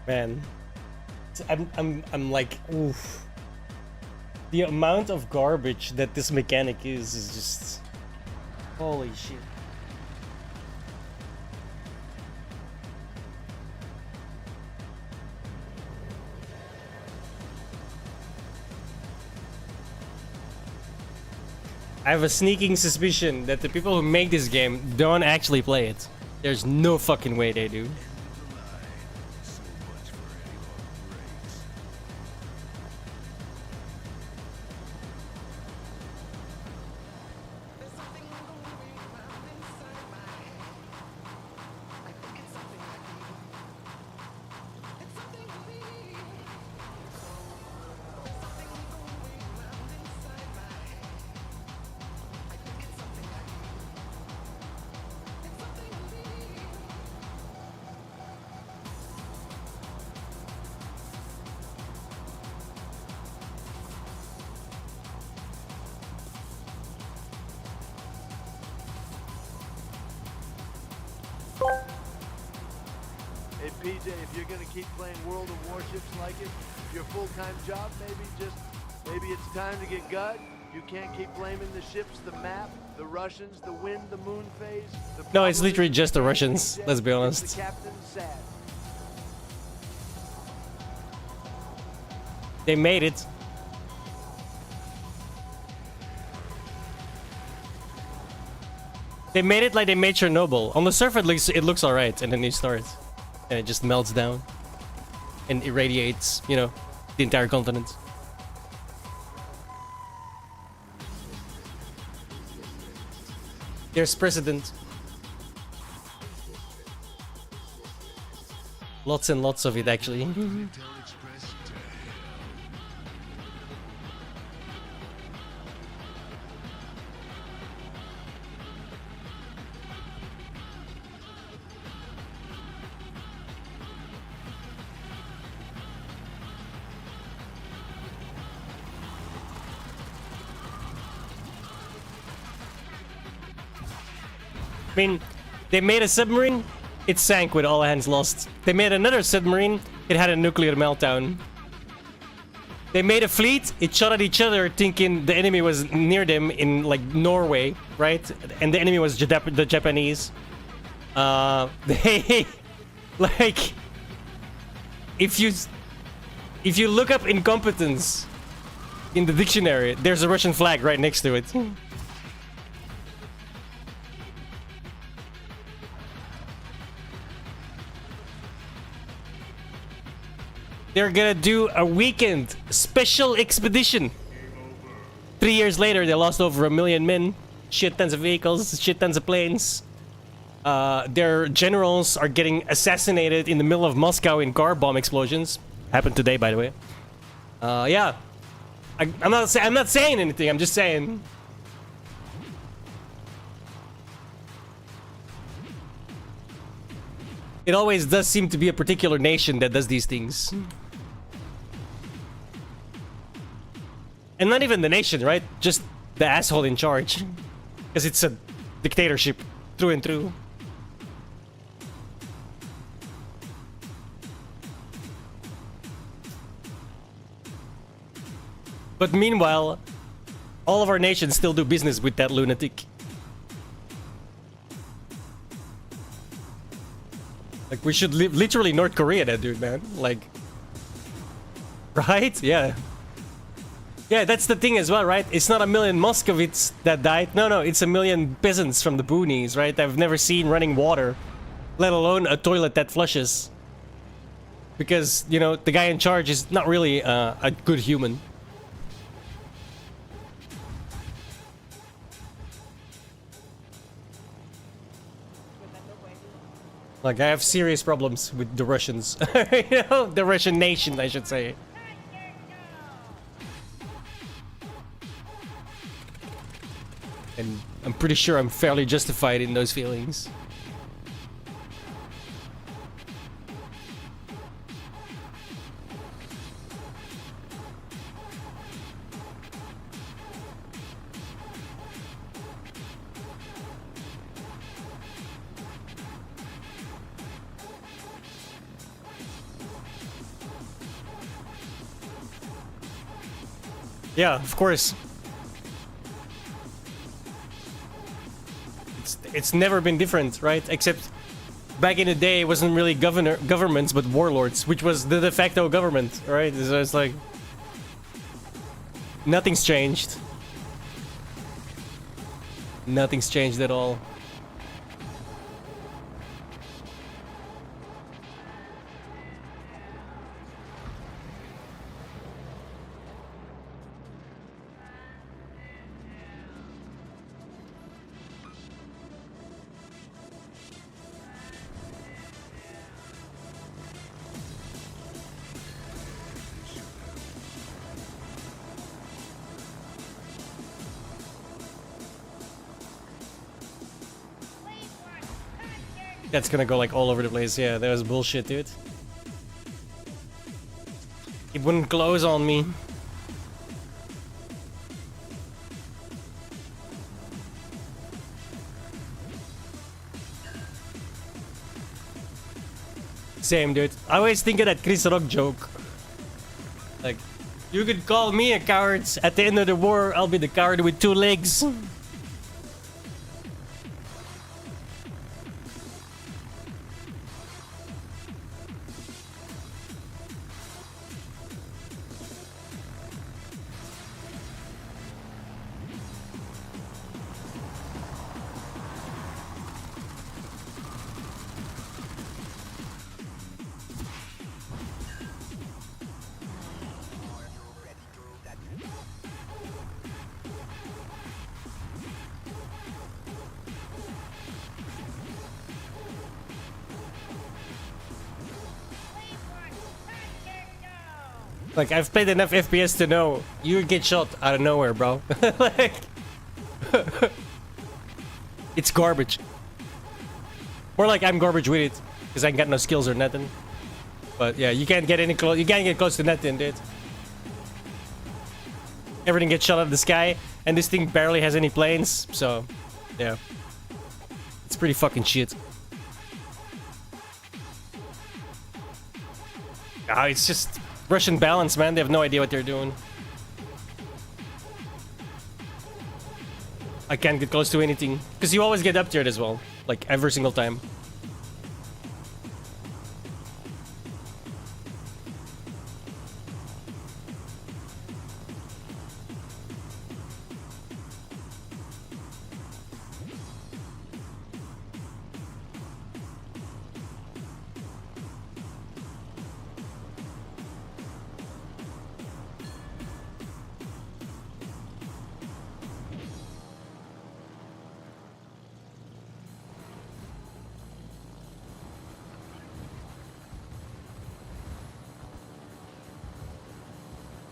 Man, I'm like, oof. The amount of garbage that this mechanic is just, holy shit. I have a sneaking suspicion that the people who make this game don't actually play it. There's no fucking way they do. PJ, if you're gonna keep playing World of Warships like it, your full-time job, maybe it's time to get gut. You can't keep blaming the ships, the map, the Russians, the wind, the moon phase. No, it's literally just the Russians, let's be honest. The captain's sad. They made it. They made it like they made Chernobyl. On the surface, it looks alright, and then you start, and it just melts down and irradiates, you know, the entire continent. There's precedent. Lots and lots of it, actually. I mean, they made a submarine, it sank with all hands lost. They made another submarine, it had a nuclear meltdown. They made a fleet, it shot at each other thinking the enemy was near them in, like, Norway, right? And the enemy was the Japanese. They... like... If you look up incompetence in the dictionary, there's a Russian flag right next to it. They're gonna do a weekend special expedition. 3 years later, they lost over 1 million men, shit tons of vehicles, shit tons of planes. Their generals are getting assassinated in the middle of Moscow in car bomb explosions. Happened today, by the way. Yeah, I'm not saying anything. I'm just saying. It always does seem to be a particular nation that does these things. And not even the nation, right? Just the asshole in charge. Because it's a dictatorship through and through. But meanwhile, all of our nations still do business with that lunatic. Like, we should literally North Korea that dude, man. Like... Right? Yeah. Yeah, that's the thing as well, right? It's not 1 million Moscovites that died. No, it's 1 million peasants from the boonies, right? I've never seen running water, let alone a toilet that flushes. Because, you know, the guy in charge is not really a good human. Like, I have serious problems with the Russians. You know, the Russian nation, I should say. And I'm pretty sure I'm fairly justified in those feelings. Yeah, of course. It's never been different, right? Except back in the day, it wasn't really governments, but warlords, which was the de facto government, right? So it's like... Nothing's changed. Nothing's changed at all. That's gonna go like all over the place. Yeah, that was bullshit, dude. It wouldn't close on me. Same, dude. I always think of that Chris Rock joke. Like, you could call me a coward. At the end of the war, I'll be the coward with 2 legs. Like, I've played enough FPS to know you get shot out of nowhere, bro. Like, it's garbage. Or like I'm garbage with it, because I ain't got no skills or nothing. But yeah, you can't get any close. You can't get close to nothing, dude. Everything gets shot out of the sky, and this thing barely has any planes. So, yeah, it's pretty fucking shit. Ah, it's just Russian balance, man. They have no idea what they're doing. I can't get close to anything. Because you always get up to it as well. Like, every single time.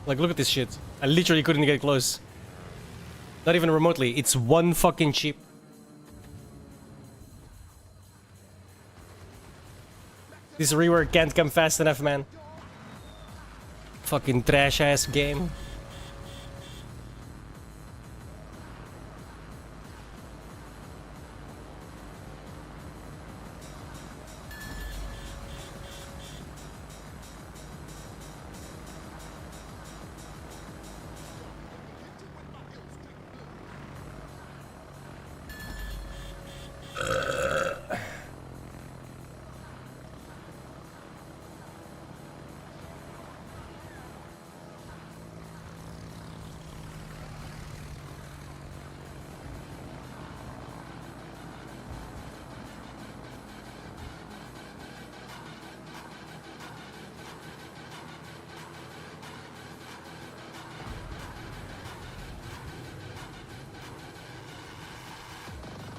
Like, look at this shit. I literally couldn't get close. Not even remotely. It's one fucking chip. This rework can't come fast enough, man. Fucking trash ass game.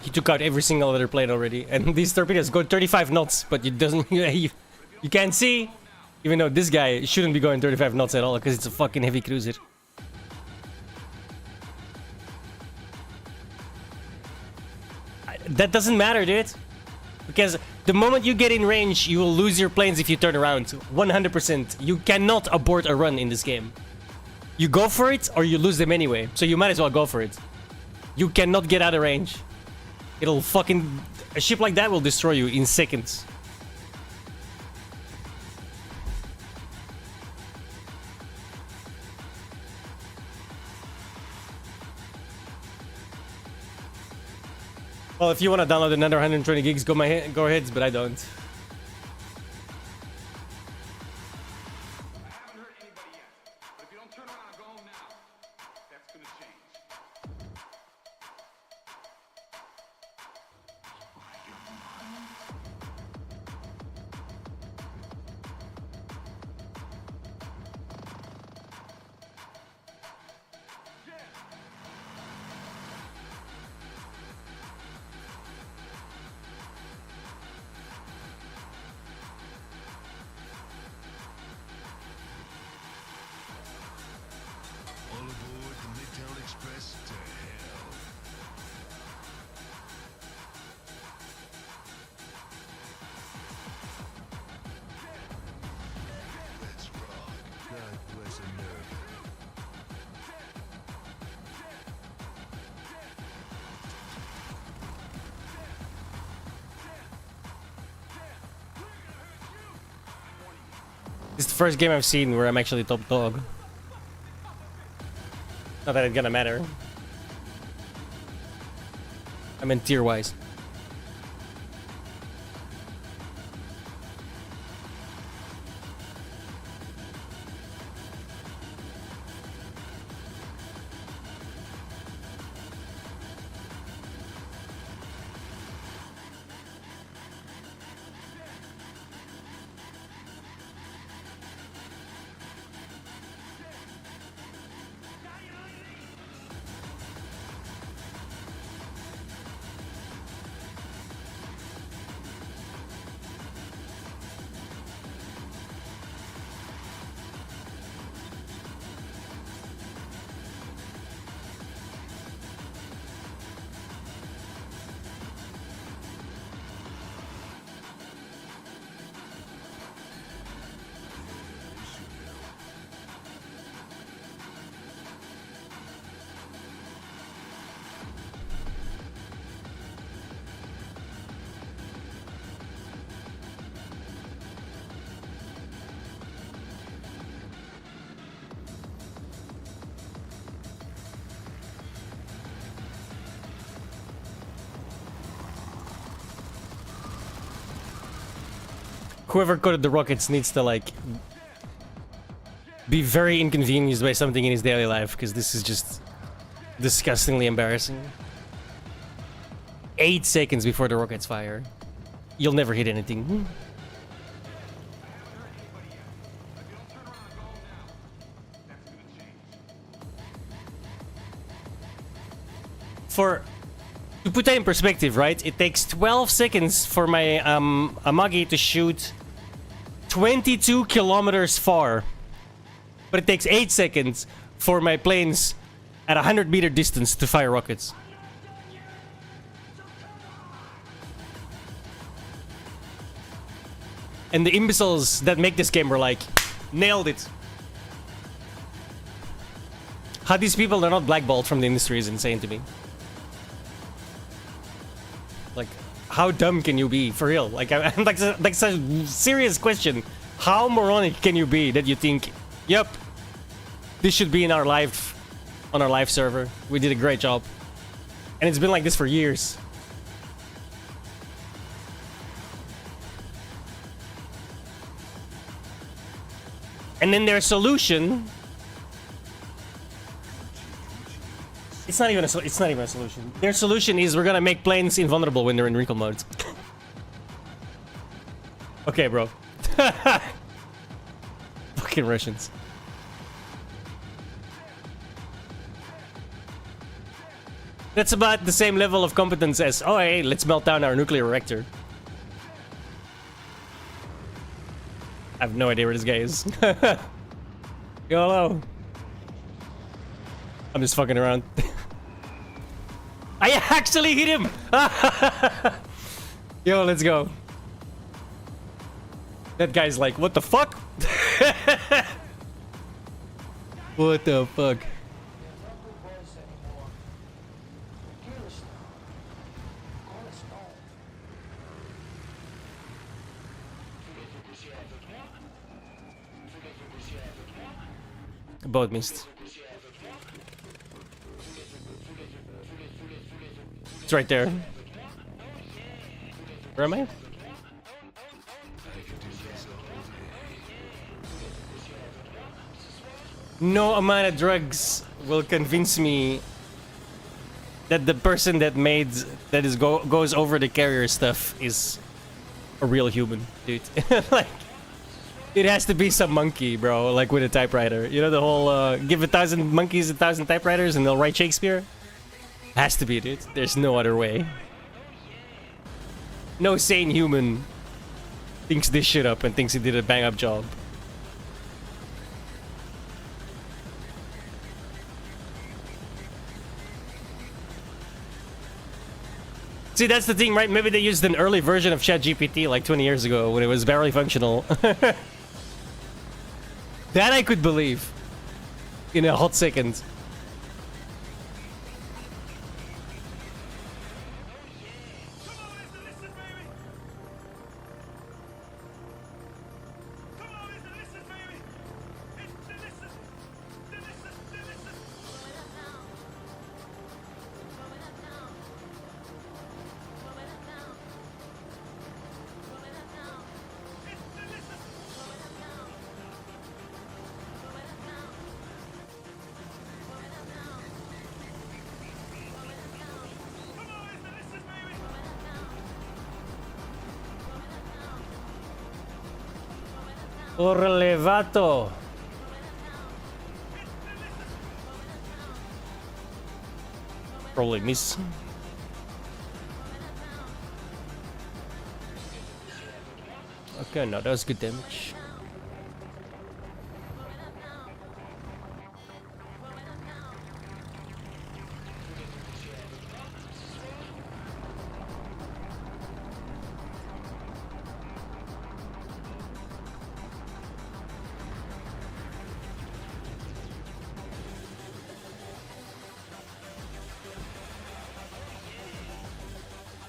He took out every single other plane already, and these torpedoes go 35 knots, but it doesn't. You can't see, even though this guy shouldn't be going 35 knots at all because it's a fucking heavy cruiser. That doesn't matter, dude, because the moment you get in range, you will lose your planes if you turn around. 100%. You cannot abort a run in this game. You go for it, or you lose them anyway. So you might as well go for it. You cannot get out of range. It'll fucking... A ship like that will destroy you in seconds. Well, if you want to download another 120 gigs, go ahead, but I don't. This is the first game I've seen where I'm actually top dog. Not that it's gonna matter. I mean tier-wise. Whoever coded the rockets needs to like be very inconvenienced by something in his daily life, because this is just disgustingly embarrassing. 8 seconds before the rockets fire. You'll never hit anything. To put that in perspective, right? It takes 12 seconds for my Amagi to shoot 22 kilometers far. But it takes 8 seconds for my planes at 100-meter distance to fire rockets. And the imbeciles that make this game were like, nailed it. How these people are not blackballed from the industry is insane to me. Like, how dumb can you be, for real? Like, like such a serious question. How moronic can you be that you think, yep, this should be in our live, on our live server. We did a great job. And it's been like this for years. And then their solution, it's not even a solution. Their solution is we're gonna make planes invulnerable when they're in recall modes. Okay, bro. Fucking Russians. That's about the same level of competence as, oh hey, let's melt down our nuclear reactor. I have no idea where this guy is. YOLO. I'm just fucking around. I actually hit him! Yo, let's go. That guy's like, what the fuck? What the fuck? Both missed. It's right there. Where am I? No amount of drugs will convince me that the person that goes over the carrier stuff is a real human, dude. Like, it has to be some monkey, bro, like with a typewriter. You know the whole give 1,000 monkeys 1,000 typewriters and they'll write Shakespeare? Has to be, dude. There's no other way. No sane human thinks this shit up and thinks he did a bang-up job. See, that's the thing, right? Maybe they used an early version of ChatGPT like 20 years ago when it was barely functional. That I could believe. In a hot second. Orlevato. Probably miss. Okay, no, that was good damage.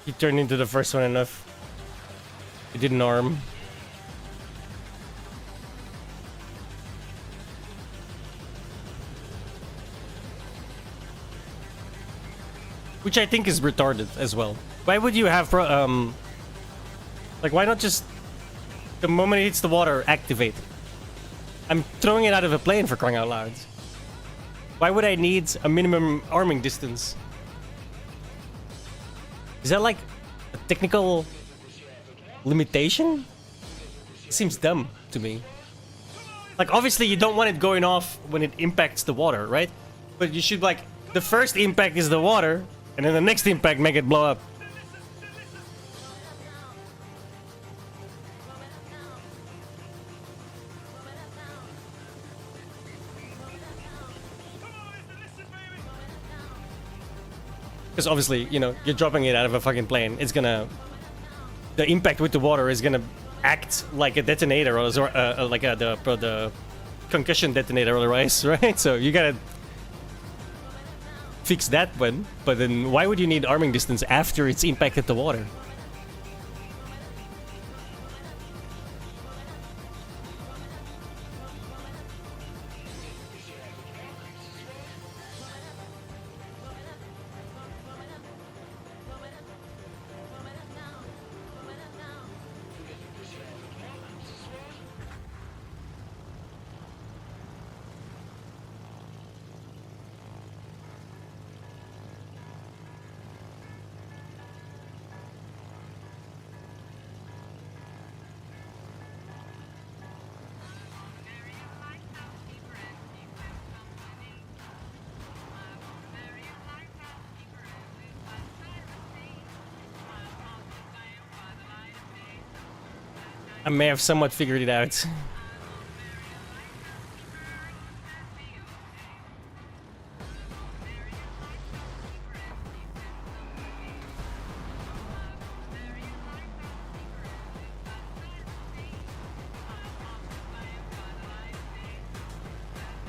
He turned into the first one enough. He didn't arm. Which I think is retarded as well. Why would you have like, why not just the moment it hits the water, activate it? I'm throwing it out of a plane, for crying out loud. Why would I need a minimum arming distance? Is that like a technical limitation? It seems dumb to me. Like, obviously you don't want it going off when it impacts the water, right? But you should, like, the first impact is the water, and then the next impact make it blow up. Because obviously, you know, you're dropping it out of a fucking plane. It's gonna... The impact with the water is gonna act like a detonator, or like the concussion detonator otherwise, right? So you gotta fix that one. But then why would you need arming distance after it's impacted the water? I may have somewhat figured it out.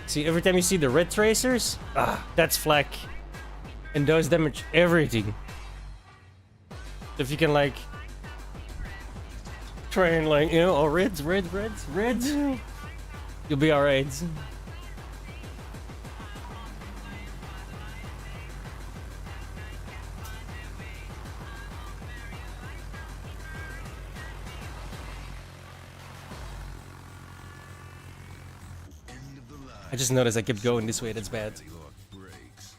See, every time you see the red tracers, that's flak. And those damage everything. If you can, like, try and, like, you know, oh, reds, you'll be alright. I just noticed I kept going this way, that's bad.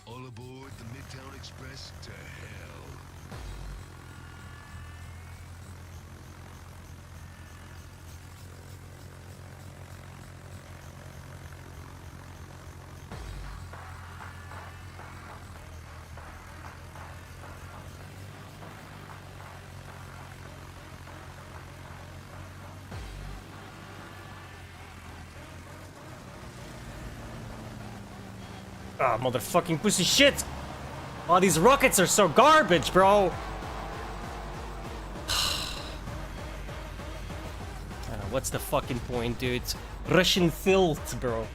All aboard the Midtown Express to hell. Ah, motherfucking pussy shit! Oh, these rockets are so garbage, bro! What's the fucking point, dude? Russian filth, bro.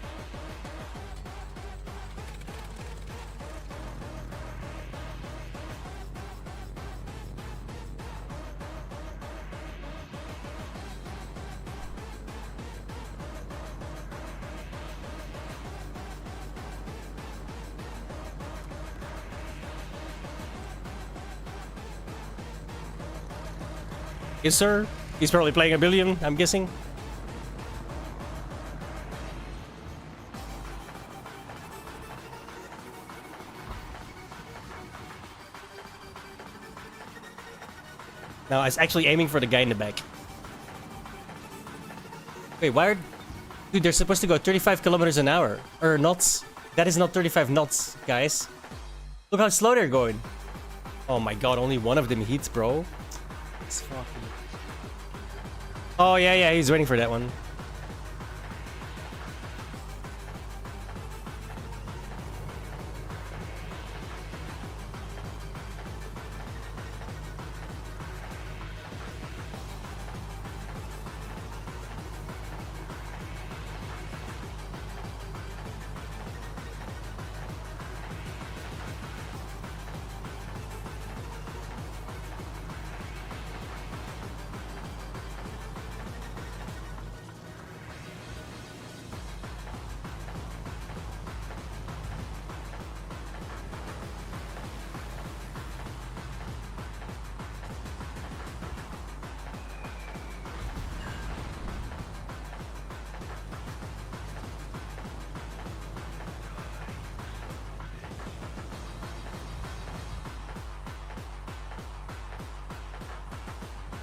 Yes, sir. He's probably playing a billion, I'm guessing. No, I was actually aiming for the guy in the back. Wait, why are... Dude, they're supposed to go 35 kilometers an hour. Or knots. That is not 35 knots, guys. Look how slow they're going. Oh my god, only one of them hits, bro. It's fucking... Oh, yeah, he's waiting for that one.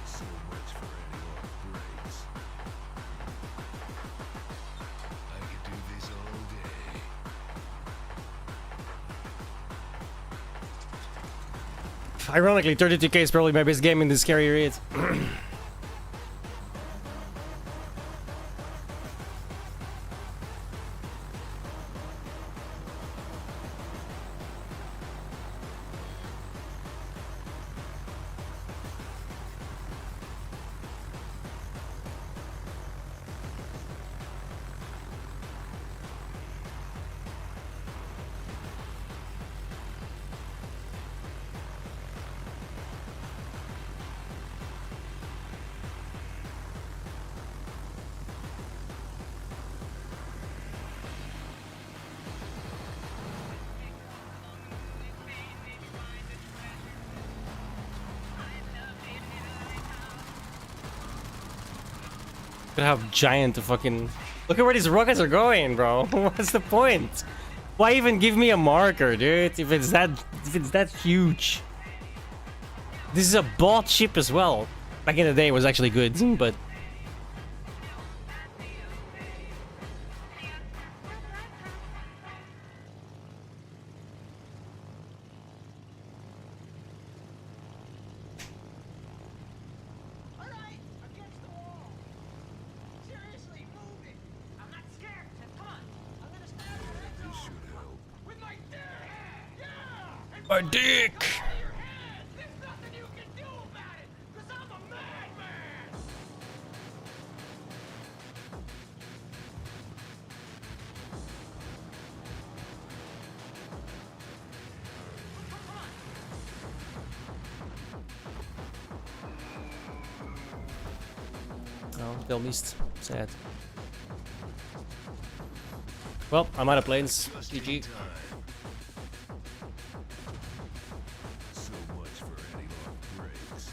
So much for any off breaks. I could do this all day. Ironically, 32k is probably my best game in this scary raid. Look at how giant the fucking... Look at where these rockets are going, bro. What's the point? Why even give me a marker, dude? If it's that huge. This is a bought ship as well. Back in the day, it was actually good, but... My dick! Oh, they'll missed. Sad. Well, I'm out of planes. GG. So much for any off breaks.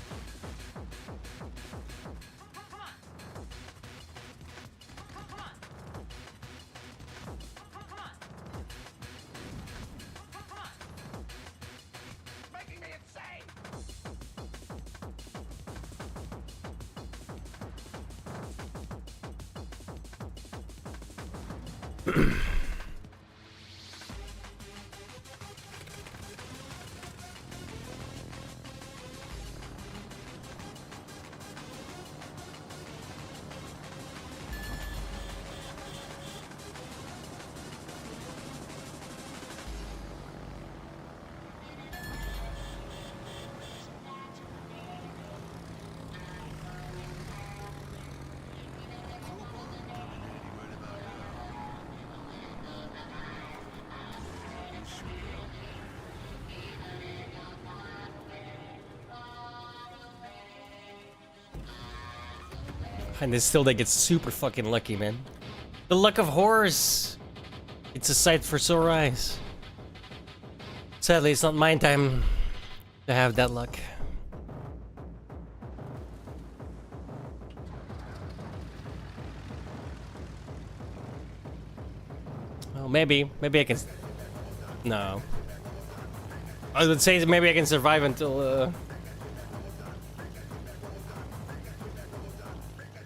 Making me insane! And then still they get super fucking lucky, man. The luck of horrors! It's a sight for sore eyes. Sadly, it's not my time to have that luck. Well, maybe I can... No. I would say maybe I can survive until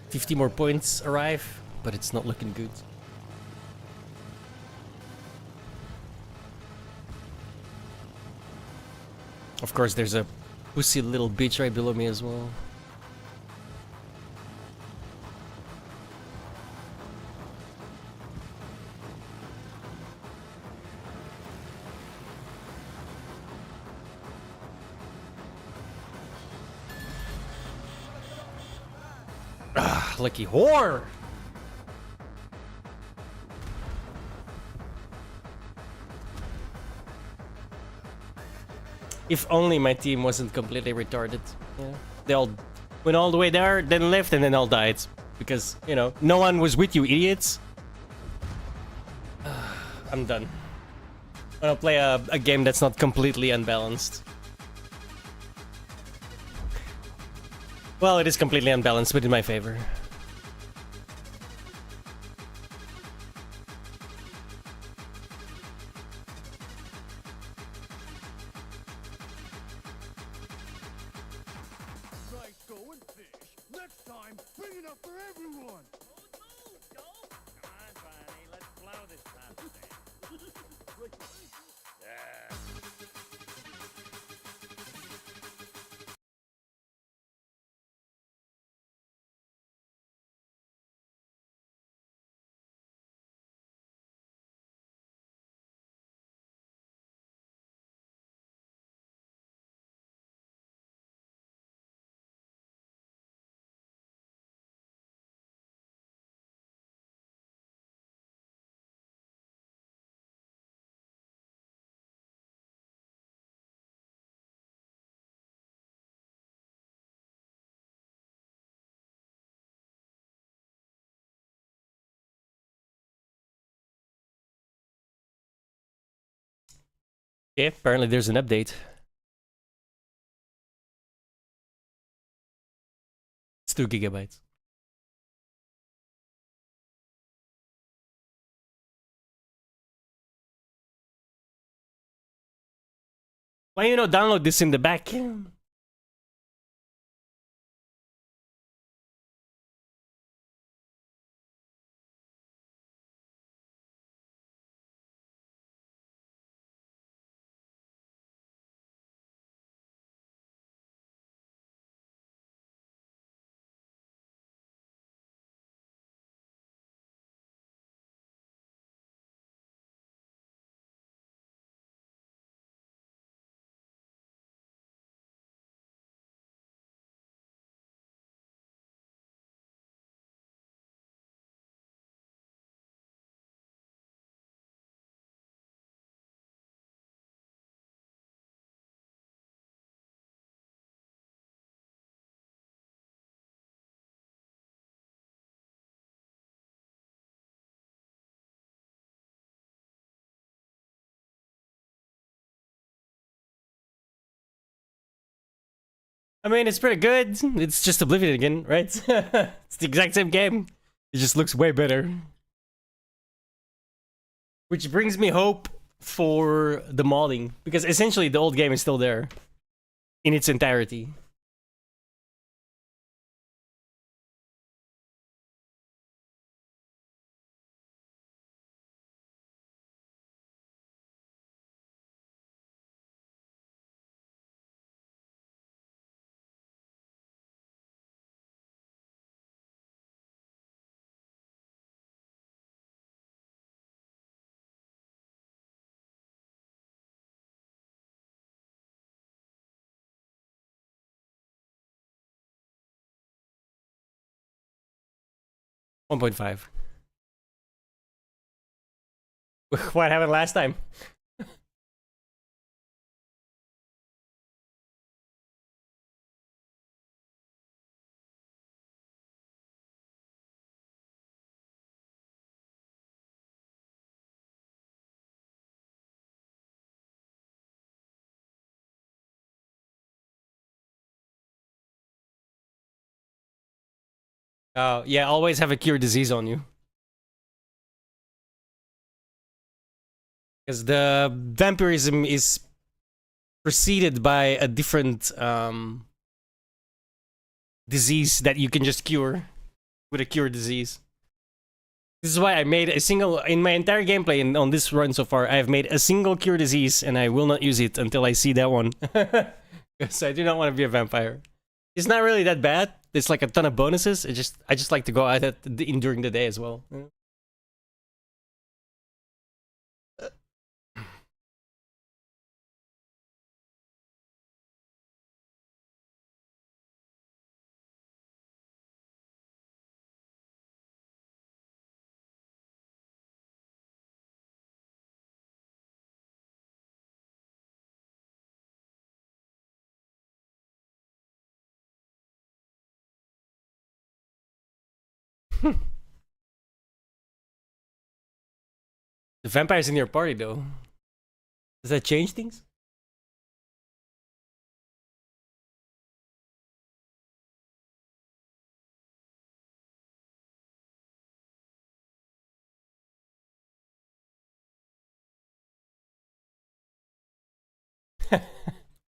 50 more points arrive. but it's not looking good. Of course, there's a pussy little bitch right below me as well. Ah, lucky whore! If only my team wasn't completely retarded. Yeah. They all went all the way there, then left, and then all died. Because, you know, no one was with you, idiots. I'm done. I'm gonna play a game that's not completely unbalanced. Well, it is completely unbalanced, but in my favor. Nice going, fish. Next time, bring enough for everyone. Come on, Bonnie, let's blow this time. Yeah, apparently there's an update. It's 2 gigabytes. Why you not download this in the back? 'Mean, it's pretty good. It's just Oblivion again, right? It's the exact same game. It just looks way better. Which brings me hope for the modding, because essentially the old game is still there in its entirety. $1.5. What happened last time? Oh, yeah, always have a cure disease on you. Because the vampirism is preceded by a different disease that you can just cure with a cure disease. This is why I made a single in my entire gameplay and on this run so far. I have made a single cure disease, and I will not use it until I see that one. Because I do not want to be a vampire. It's not really that bad. It's like a ton of bonuses. I just like to go at it during the day as well. The vampire's in your party though. Does that change things?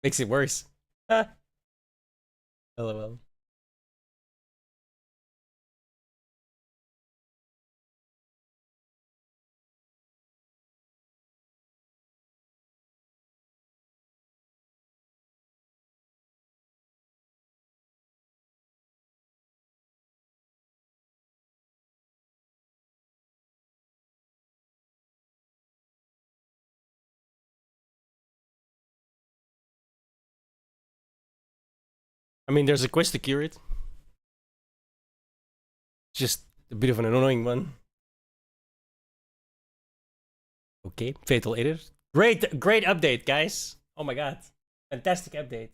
Makes it worse. LOL. I mean, there's a quest to cure it. Just a bit of an annoying one. Okay, Fatal Editor. Great update, guys. Oh my god. Fantastic update.